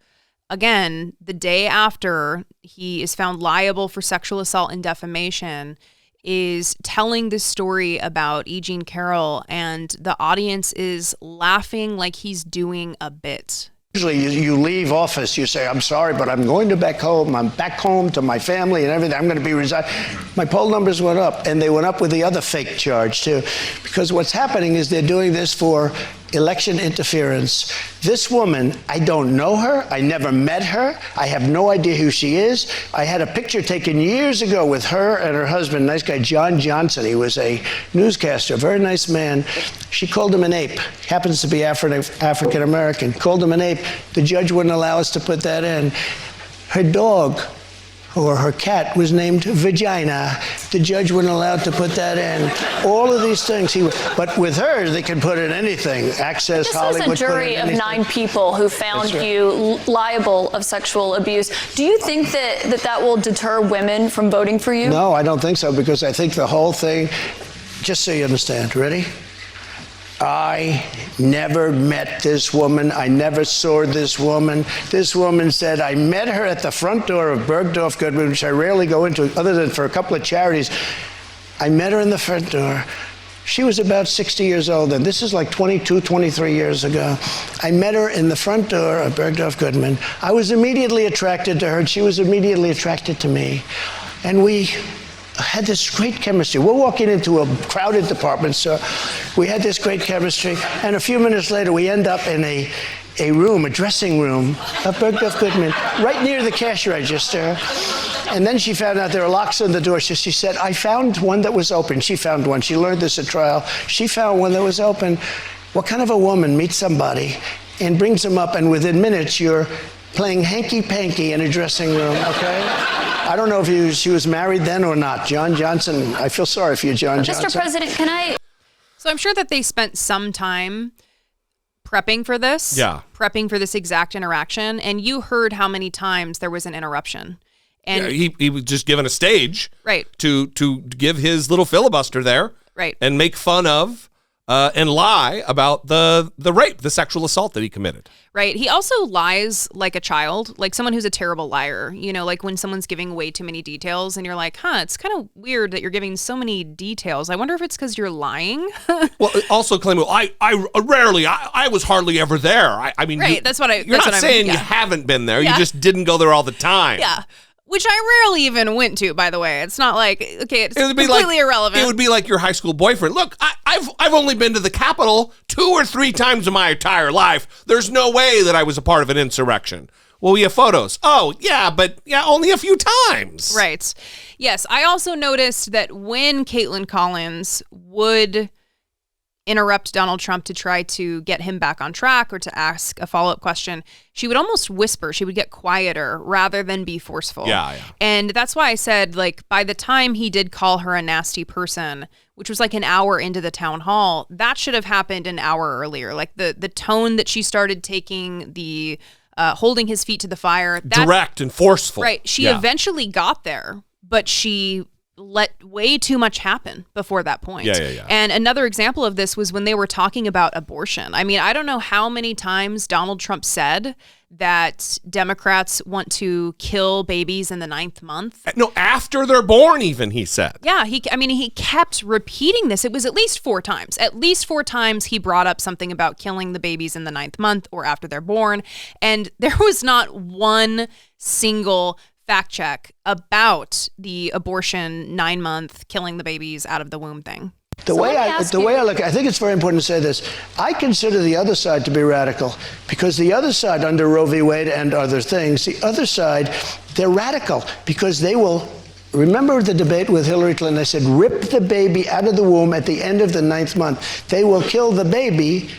C: again, the day after he is found liable for sexual assault and defamation, is telling this story about E. Jean Carroll, and the audience is laughing like he's doing a bit.
I: Usually you leave office, you say, I'm sorry, but I'm going to back home. I'm back home to my family and everything. I'm going to be resigning. My poll numbers went up, and they went up with the other fake charge, too. Because what's happening is they're doing this for election interference. This woman, I don't know her. I never met her. I have no idea who she is. I had a picture taken years ago with her and her husband, nice guy, John Johnson. He was a newscaster, very nice man. She called him an ape. Happens to be African American. Called him an ape. The judge wouldn't allow us to put that in. Her dog, or her cat, was named Vagina. The judge wouldn't allow to put that in. All of these things. But with her, they can put in anything. Access, Hollywood.
A: This was a jury of 9 people who found you liable of sexual abuse. Do you think that will deter women from voting for you?
I: No, I don't think so, because I think the whole thing, just so you understand, ready? I never met this woman. I never saw this woman. This woman said, I met her at the front door of Bergdorf Goodman, which I rarely go into other than for a couple of charities. I met her in the front door. She was about 60 years old, and this is like 22, 23 years ago. I met her in the front door of Bergdorf Goodman. I was immediately attracted to her, and she was immediately attracted to me. And we had this great chemistry. We're walking into a crowded department store. We had this great chemistry, and a few minutes later, we end up in a dressing room of Bergdorf Goodman, right near the cash register. And then she found out there were locks on the door. So she said, I found one that was open. She found one. She learned this at trial. She found one that was open. What kind of a woman meets somebody and brings them up, and within minutes, you're playing hanky-panky in a dressing room, okay? I don't know if she was married then or not. John Johnson, I feel sorry for you, John Johnson.
A: Mr. President, can I...
C: So I'm sure that they spent some time prepping for this.
B: Yeah.
C: Prepping for this exact interaction. And you heard how many times there was an interruption. And
B: he was just given a stage.
C: Right.
B: To give his little filibuster there.
C: Right.
B: And make fun of and lie about the rape, the sexual assault that he committed.
C: Right. He also lies like a child, like someone who's a terrible liar. You know, like when someone's giving way too many details and you're like, it's kind of weird that you're giving so many details. I wonder if it's because you're lying.
B: Well, also claim, I rarely, I was hardly ever there. I mean,
C: right. That's what I.
B: You're
C: that's
B: not
C: what
B: saying
C: yeah.
B: you haven't been there.
C: Yeah.
B: You just didn't go there all the time.
C: Yeah. Which I rarely even went to, by the way. It's not like, okay, it's completely irrelevant.
B: It would be like your high school boyfriend. Look, I've only been to the Capitol 2 or 3 times in my entire life. There's no way that I was a part of an insurrection. Well, we have photos. Oh, yeah, but only a few times.
C: Right. Yes, I also noticed that when Caitlin Collins would interrupt Donald Trump to try to get him back on track or to ask a follow-up question, she would almost whisper. She would get quieter rather than be forceful.
B: Yeah.
C: And that's why I said, like, by the time he did call her a nasty person, which was like an hour into the town hall, that should have happened an hour earlier. Like the tone that she started taking, the holding his feet to the fire.
B: Direct and forceful.
C: Right. She eventually got there, but she let way too much happen before that point.
B: Yeah.
C: And another example of this was when they were talking about abortion. I mean, I don't know how many times Donald Trump said that Democrats want to kill babies in the 9th month.
B: No, after they're born, even, he said.
C: Yeah, he kept repeating this. It was at least 4 times. At least 4 times he brought up something about killing the babies in the 9th month or after they're born. And there was not one single fact check about the abortion 9-month killing the babies out of the womb thing.
I: The way I look, I think it's very important to say this. I consider the other side to be radical because the other side, under Roe v. Wade and other things, the other side, they're radical because they will. Remember the debate with Hillary Clinton? They said, rip the baby out of the womb at the end of the 9th month. They will kill the baby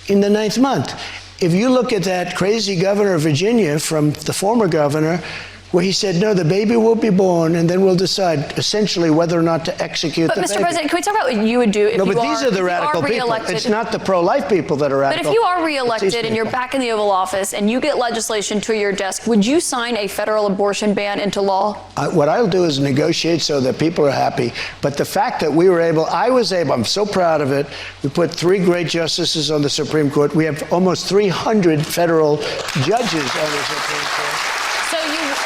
I: in the 9th month. If you look at that crazy governor of Virginia from the former governor, where he said, no, the baby will be born, and then we'll decide essentially whether or not to execute the baby.
A: But, Mr. President, can we talk about what you would do if
I: these are the radical people. It's not the pro-life people that are radical.
A: But if you are reelected and you're back in the Oval Office and you get legislation to your desk, would you sign a federal abortion ban into law?
I: What I'll do is negotiate so that people are happy. But the fact that I was able, I'm so proud of it. We put 3 great justices on the Supreme Court. We have almost 300 federal judges on the Supreme Court.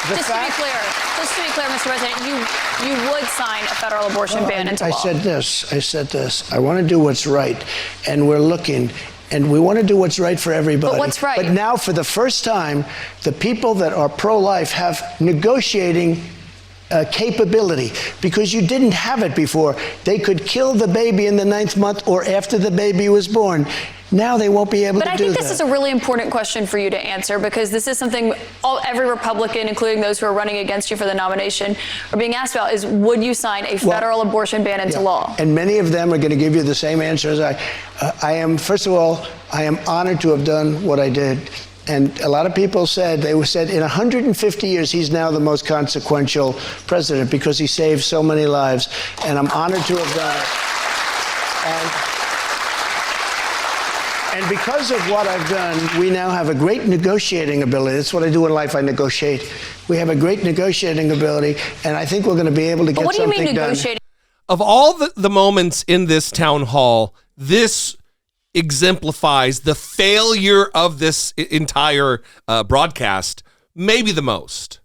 A: Just to be clear, Mr. President, you would sign a federal abortion ban into law.
I: I said this. I want to do what's right. And we're looking. and we want to do what's right for everybody.
A: But what's right?
I: But now, for the first time, the people that are pro-life have negotiating capability, because you didn't have it before. They could kill the baby in the 9th month or after the baby was born. Now they won't be able to do that.
A: But I think this is a really important question for you to answer, because this is something every Republican, including those who are running against you for the nomination, are being asked about, is would you sign a federal abortion ban into law?
I: And many of them are going to give you the same answer as I am. First of all, I am honored to have done what I did. And a lot of people said in 150 years, he's now the most consequential president because he saved so many lives. And I'm honored to have done it. And because of what I've done, we now have a great negotiating ability. That's what I do in life. I negotiate. We have a great negotiating ability, and I think we're going to be able to get something done.
A: What do you mean negotiating?
B: Of all the moments in this town hall, this exemplifies the failure of this entire broadcast, maybe the most,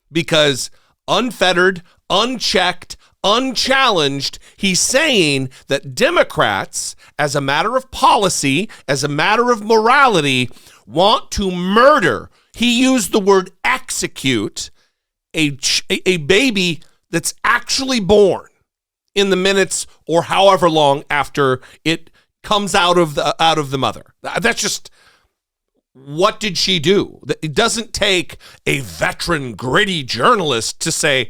B: because unfettered, unchecked, unchallenged, he's saying that Democrats, as a matter of policy, as a matter of morality, want to murder. He used the word execute a baby that's actually born in the minutes or however long after it comes out of the mother. That's just, what did she do? It doesn't take a veteran, gritty journalist to say,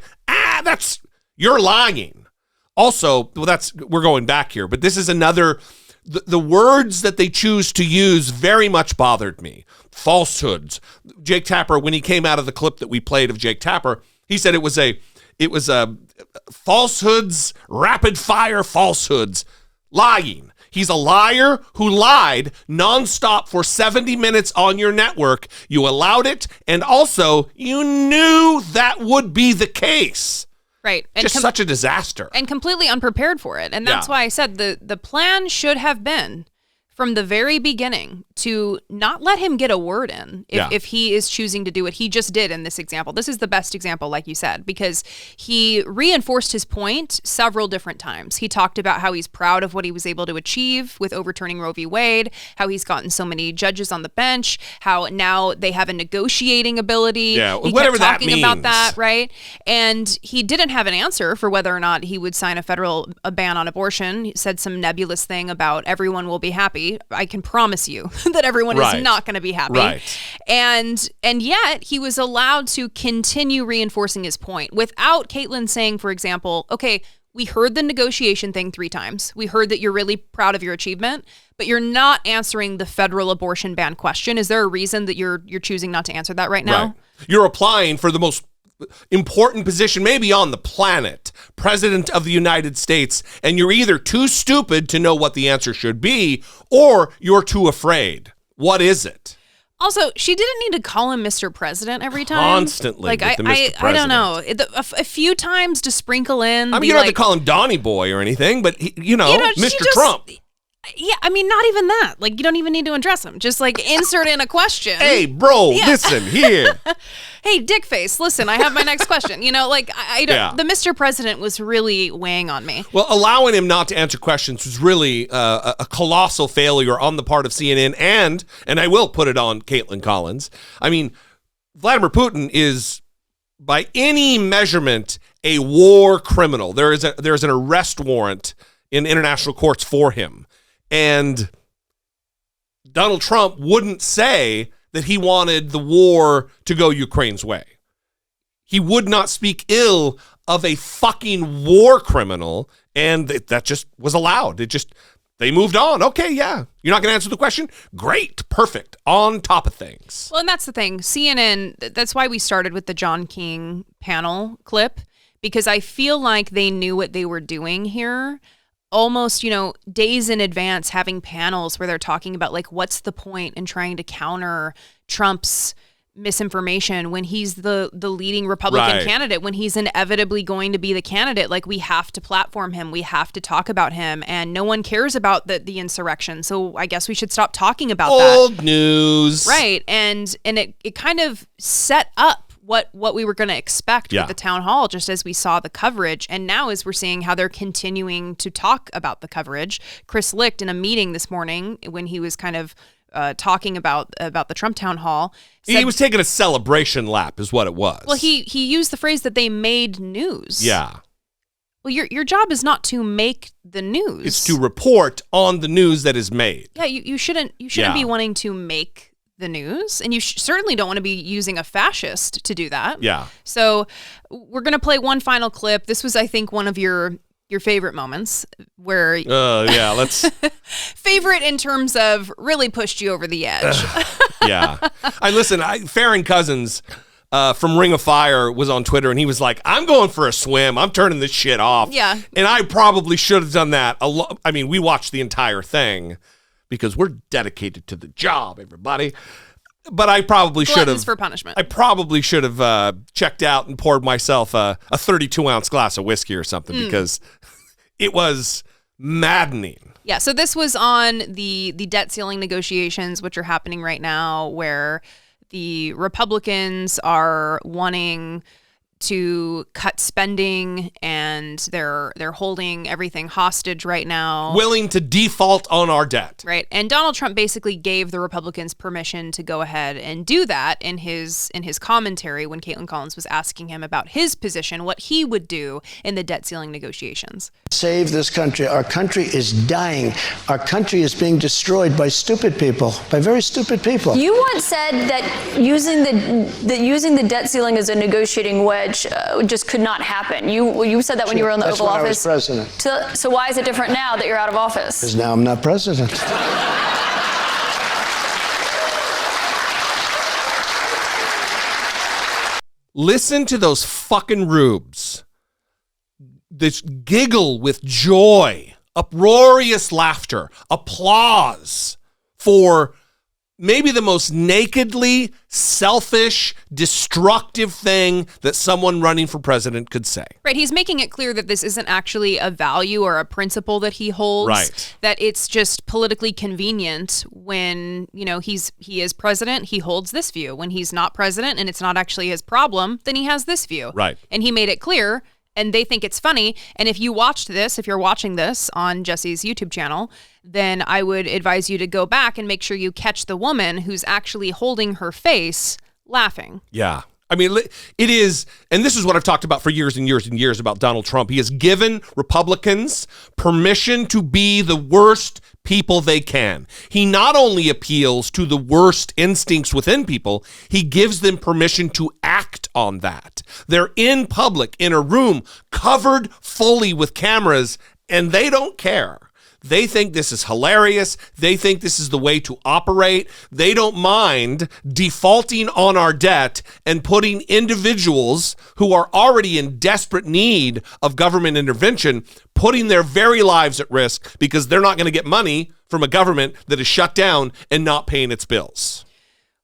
B: you're lying. Also, we're going back here, but this is another, the words that they choose to use very much bothered me. Falsehoods. Jake Tapper, when he came out of the clip that we played of Jake Tapper, he said it was a falsehoods, rapid fire falsehoods, lying. He's a liar who lied nonstop for 70 minutes on your network. You allowed it, and also you knew that would be the case.
C: Right. And
B: just such a disaster.
C: And completely unprepared for it. And that's why I said the plan should have been, from the very beginning, to not let him get a word in if he is choosing to do what he just did in this example. This is the best example, like you said, because he reinforced his point several different times. He talked about how he's proud of what he was able to achieve with overturning Roe v. Wade, how he's gotten so many judges on the bench, how now they have a negotiating ability.
B: Yeah,
C: he
B: whatever
C: kept talking
B: that means.
C: about that, right? And he didn't have an answer for whether or not he would sign a ban on abortion. He said some nebulous thing about everyone will be happy. I can promise you that everyone is not going to be happy.
B: Right.
C: And yet he was allowed to continue reinforcing his point without Caitlyn saying, for example, okay, we heard the negotiation thing 3 times. We heard that you're really proud of your achievement, but you're not answering the federal abortion ban question. Is there a reason that you're choosing not to answer that right now?
B: Right. You're applying for the most important position maybe on the planet, President of the United States, and you're either too stupid to know what the answer should be, or you're too afraid. What is it?
C: Also, she didn't need to call him Mr. President every time.
B: Constantly.
C: Like,
B: with the Mr. President.
C: I don't know. A few times to sprinkle in.
B: I mean, you don't have to call him Donnie Boy or anything, but, Mr. Trump.
C: Yeah, I mean, not even that. Like, you don't even need to address him. Just, like, insert in a question.
B: Hey, bro, listen, here.
C: Hey, dickface, listen, I have my next question. I don't. The Mr. President was really weighing on me.
B: Well, allowing him not to answer questions was really a colossal failure on the part of CNN, and I will put it on Caitlin Collins. I mean, Vladimir Putin is, by any measurement, a war criminal. There's an arrest warrant in international courts for him. And Donald Trump wouldn't say that he wanted the war to go Ukraine's way. He would not speak ill of a fucking war criminal, and that just was allowed. They moved on. Okay, yeah. You're not going to answer the question? Great. Perfect. On top of things.
C: Well, and that's the thing. CNN, that's why we started with the John King panel clip, because I feel like they knew what they were doing here. Almost, days in advance, having panels where they're talking about, like, what's the point in trying to counter Trump's misinformation when he's the leading Republican candidate, when he's inevitably going to be the candidate. Like, we have to platform him. We have to talk about him. And no one cares about the insurrection. So I guess we should stop talking about that.
B: Old news.
C: Right. And it kind of set up what we were going to expect with the town hall, just as we saw the coverage. And now as we're seeing how they're continuing to talk about the coverage, Chris Licht in a meeting this morning when he was kind of talking about the Trump town hall. Said,
B: he was taking a celebration lap is what it was.
C: Well, he used the phrase that they made news.
B: Yeah.
C: Well, your job is not to make the news.
B: It's to report on the news that is made.
C: Yeah, you shouldn't be wanting to make the news, and you certainly don't want to be using a fascist to do that.
B: Yeah.
C: So we're going to play one final clip. This was, I think, one of your favorite moments where
B: let's
C: favorite in terms of really pushed you over the edge.
B: Yeah. Farron Cousins from Ring of Fire was on Twitter, and he was like, I'm going for a swim. I'm turning this shit off.
C: Yeah.
B: And I probably should have done that. We watched the entire thing because we're dedicated to the job, everybody. But I probably should have.
C: For punishment.
B: I probably should have checked out and poured myself a 32-ounce glass of whiskey or something because it was maddening.
C: Yeah, so this was on the debt ceiling negotiations, which are happening right now, where the Republicans are wanting to cut spending, and they're holding everything hostage right now.
B: Willing to default on our debt.
C: Right. And Donald Trump basically gave the Republicans permission to go ahead and do that in his commentary when Caitlin Collins was asking him about his position, what he would do in the debt ceiling negotiations.
I: Save this country. Our country is dying. Our country is being destroyed by stupid people, by very stupid people.
A: You once said that using the debt ceiling as a negotiating wedge just could not happen. You said that when you were in the Oval Office.
I: That's when I was president.
A: So why is it different now that you're out of office?
I: Because now I'm not president.
B: Listen to those fucking rubes. This giggle with joy, uproarious laughter, applause for maybe the most nakedly selfish, destructive thing that someone running for president could say.
C: Right. He's making it clear that this isn't actually a value or a principle that he holds.
B: Right.
C: That it's just politically convenient when, he is president, he holds this view. When he's not president and it's not actually his problem, then he has this view.
B: Right.
C: And he made it clear, and they think it's funny. And if you're watching this on Jesse's YouTube channel, then I would advise you to go back and make sure you catch the woman who's actually holding her face laughing.
B: Yeah. I mean, it is, and this is what I've talked about for years and years and years about Donald Trump. He has given Republicans permission to be the worst people they can. He not only appeals to the worst instincts within people, he gives them permission to act on that. They're in public, in a room, covered fully with cameras, and they don't care. They think this is hilarious. They think this is the way to operate. They don't mind defaulting on our debt and putting individuals who are already in desperate need of government intervention, putting their very lives at risk because they're not going to get money from a government that is shut down and not paying its bills.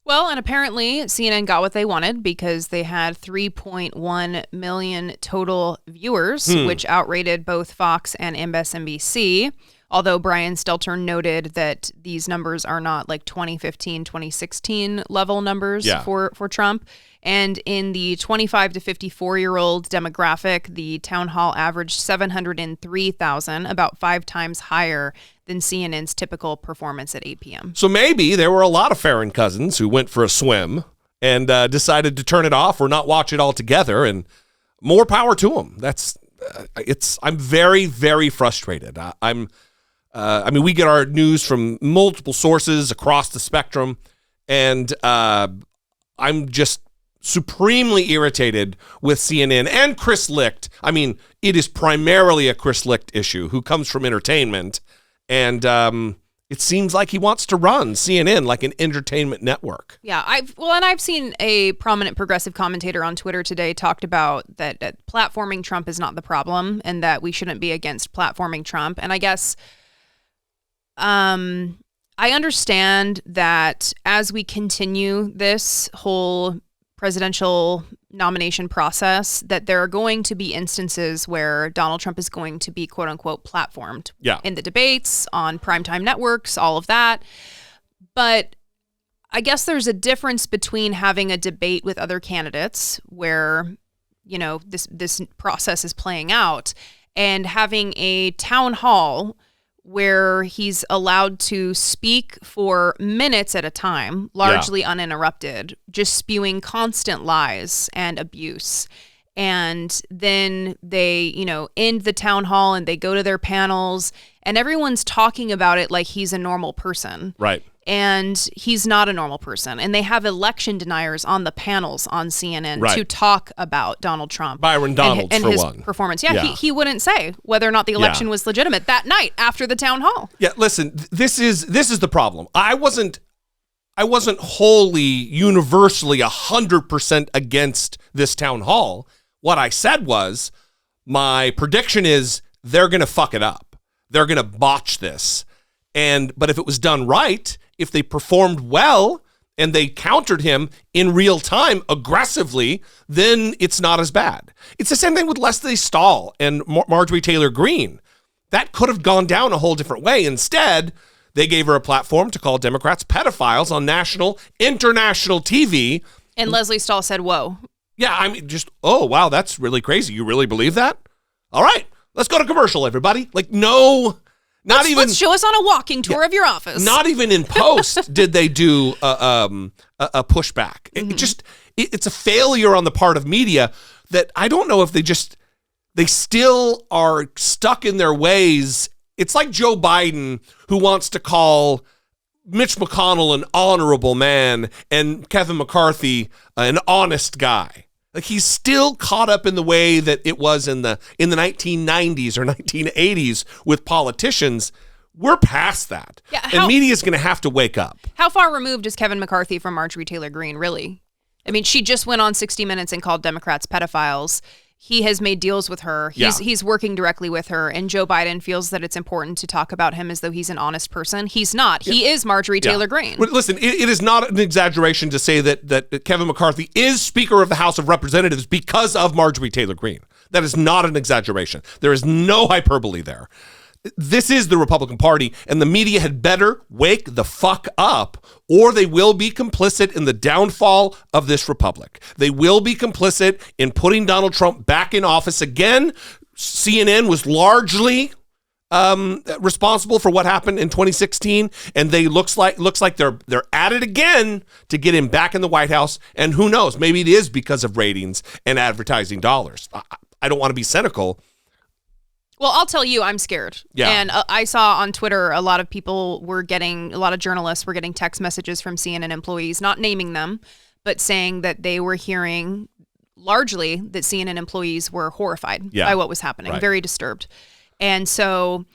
C: Well, and apparently CNN got what they wanted because they had 3.1 million total viewers, which outrated both Fox and MSNBC. Although Brian Stelter noted that these numbers are not like 2015, 2016 level numbers for Trump. And in the 25 to 54-year-old demographic, the town hall averaged 703,000, about 5 times higher than CNN's typical performance at 8 p.m.
B: So maybe there were a lot of Farron cousins who went for a swim and decided to turn it off or not watch it altogether, and more power to them. I'm very, very frustrated. We get our news from multiple sources across the spectrum, and I'm just supremely irritated with CNN and Chris Licht. I mean, it is primarily a Chris Licht issue, who comes from entertainment, and it seems like he wants to run CNN like an entertainment network.
C: Yeah, I've seen a prominent progressive commentator on Twitter today talked about that platforming Trump is not the problem, and that we shouldn't be against platforming Trump. And I guess I understand that as we continue this whole presidential nomination process, that there are going to be instances where Donald Trump is going to be quote unquote platformed in the debates, on primetime networks, all of that. But I guess there's a difference between having a debate with other candidates where, you know, this process is playing out, and having a town hall where he's allowed to speak for minutes at a time, largely uninterrupted, just spewing constant lies and abuse. And then they, you know, end the town hall and they go to their panels and everyone's talking about it like he's a normal person.
B: Right.
C: And he's not a normal person. And they have election deniers on the panels on CNN
B: Right.
C: to talk about Donald Trump.
B: Byron Donalds,
C: and
B: for
C: his
B: one.
C: performance. Yeah, he wouldn't say whether or not the election was legitimate that night after the town hall.
B: Yeah, listen, this is the problem. I wasn't wholly universally 100% against this town hall. What I said was, my prediction is they're going to fuck it up. They're going to botch this. But if it was done right, if they performed well and they countered him in real time aggressively, then it's not as bad. It's the same thing with Leslie Stahl and Marjorie Taylor Greene. That could have gone down a whole different way. Instead, they gave her a platform to call Democrats pedophiles on national, international TV.
C: And Leslie Stahl said, whoa.
B: Yeah, I mean, just, oh, wow, that's really crazy. You really believe that? All right, let's go to commercial, everybody. Like, no...
C: Let's show us on a walking tour of your office.
B: Not even in post did they do a pushback. It's a failure on the part of media that I don't know if they still are stuck in their ways. It's like Joe Biden, who wants to call Mitch McConnell an honorable man and Kevin McCarthy an honest guy. Like, he's still caught up in the way that it was in the 1990s or 1980s with politicians. We're past that.
C: Yeah,
B: and media is going to have to wake up.
C: How far removed is Kevin McCarthy from Marjorie Taylor Greene, really? I mean, she just went on 60 Minutes and called Democrats pedophiles. He has made deals with her. He's working directly with her. And Joe Biden feels that it's important to talk about him as though he's an honest person. He's not. He is Marjorie Taylor Greene.
B: But listen, it is not an exaggeration to say that Kevin McCarthy is Speaker of the House of Representatives because of Marjorie Taylor Greene. That is not an exaggeration. There is no hyperbole there. This is the Republican Party, and the media had better wake the fuck up, or they will be complicit in the downfall of this republic. They will be complicit in putting Donald Trump back in office again. CNN was largely responsible for what happened in 2016, and they looks like they're at it again to get him back in the White House. And who knows? Maybe it is because of ratings and advertising dollars. I don't want to be cynical.
C: Well, I'll tell you, I'm scared.
B: Yeah.
C: And I saw on Twitter a lot of journalists were getting text messages from CNN employees, not naming them, but saying that they were hearing largely that CNN employees were horrified by what was happening, very disturbed. And so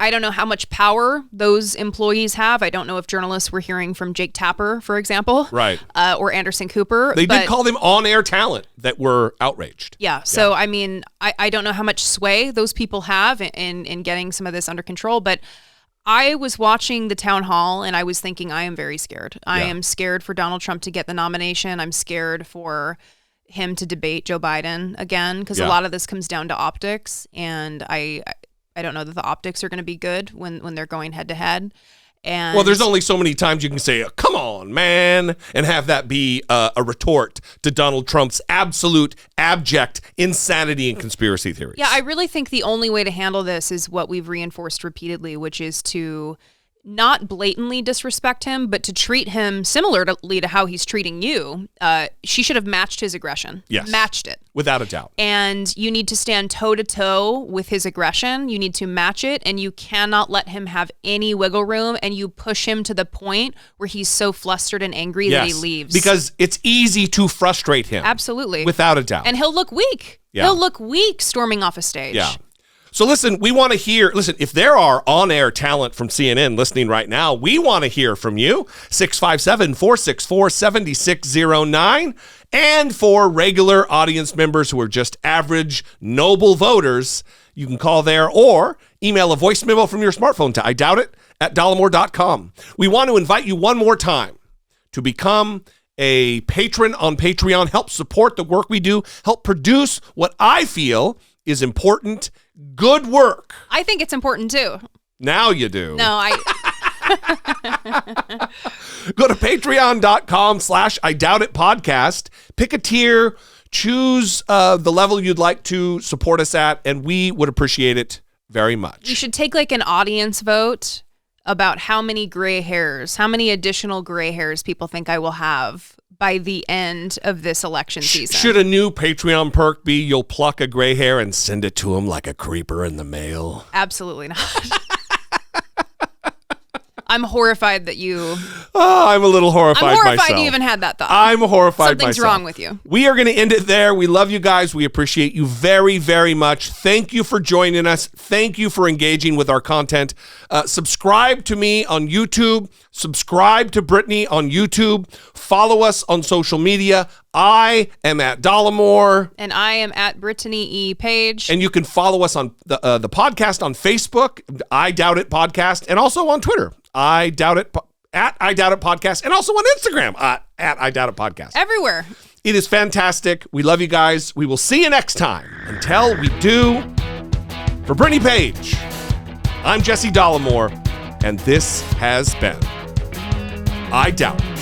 C: I don't know how much power those employees have. I don't know if journalists were hearing from Jake Tapper, for example, or Anderson Cooper.
B: They did call them on-air talent that were outraged.
C: Yeah. So, I mean, I don't know how much sway those people have in getting some of this under control, but I was watching the town hall and I was thinking, I am very scared. I am scared for Donald Trump to get the nomination. I'm scared for him to debate Joe Biden again, because a lot of this comes down to optics, and I don't know that the optics are going to be good when they're going head to head. And
B: well, there's only so many times you can say, come on, man, and have that be a retort to Donald Trump's absolute abject insanity and conspiracy theories.
C: Yeah, I really think the only way to handle this is what we've reinforced repeatedly, which is to not blatantly disrespect him, but to treat him similarly to how he's treating you. She should have matched his aggression.
B: Yes.
C: Matched it.
B: Without a doubt.
C: And you need to stand toe-to-toe with his aggression. You need to match it, and you cannot let him have any wiggle room, and you push him to the point where he's so flustered and angry that he leaves.
B: Because it's easy to frustrate him.
C: Absolutely.
B: Without a doubt.
C: And he'll look weak.
B: Yeah.
C: He'll look weak storming off a stage.
B: Yeah. So listen, we want to hear, if there are on-air talent from CNN listening right now, we want to hear from you, 657-464-7609. And for regular audience members who are just average, noble voters, you can call there or email a voice memo from your smartphone to idoubtit@dollemore.com. We want to invite you one more time to become a patron on Patreon, help support the work we do, help produce what I feel is important, good work.
C: I think it's important too.
B: Now you do.
C: No,
B: Go to patreon.com/IDoubtItPodcast. Pick a tier, choose the level you'd like to support us at, and we would appreciate it very much.
C: You should take like an audience vote about how many additional gray hairs people think I will have by the end of this election season.
B: Should a new Patreon perk be you'll pluck a gray hair and send it to him like a creeper in the mail?
C: Absolutely not. I'm horrified that you...
B: Oh, I'm a little horrified myself.
C: I'm horrified you even had that thought.
B: I'm horrified
C: Something's
B: myself.
C: wrong with you.
B: We are going to end it there. We love you guys. We appreciate you very, very much. Thank you for joining us. Thank you for engaging with our content. Subscribe to me on YouTube. Subscribe to Brittany on YouTube. Follow us on social media. I am at Dollemore.
C: And I am at Brittany E. Page.
B: And you can follow us on the podcast on Facebook, I Doubt It Podcast, and also on Twitter, I Doubt It, at I Doubt It Podcast, and also on Instagram, at I Doubt It Podcast.
C: Everywhere.
B: It is fantastic. We love you guys. We will see you next time. Until we do, for Brittany Page, I'm Jesse Dollemore, and this has been I Doubt It.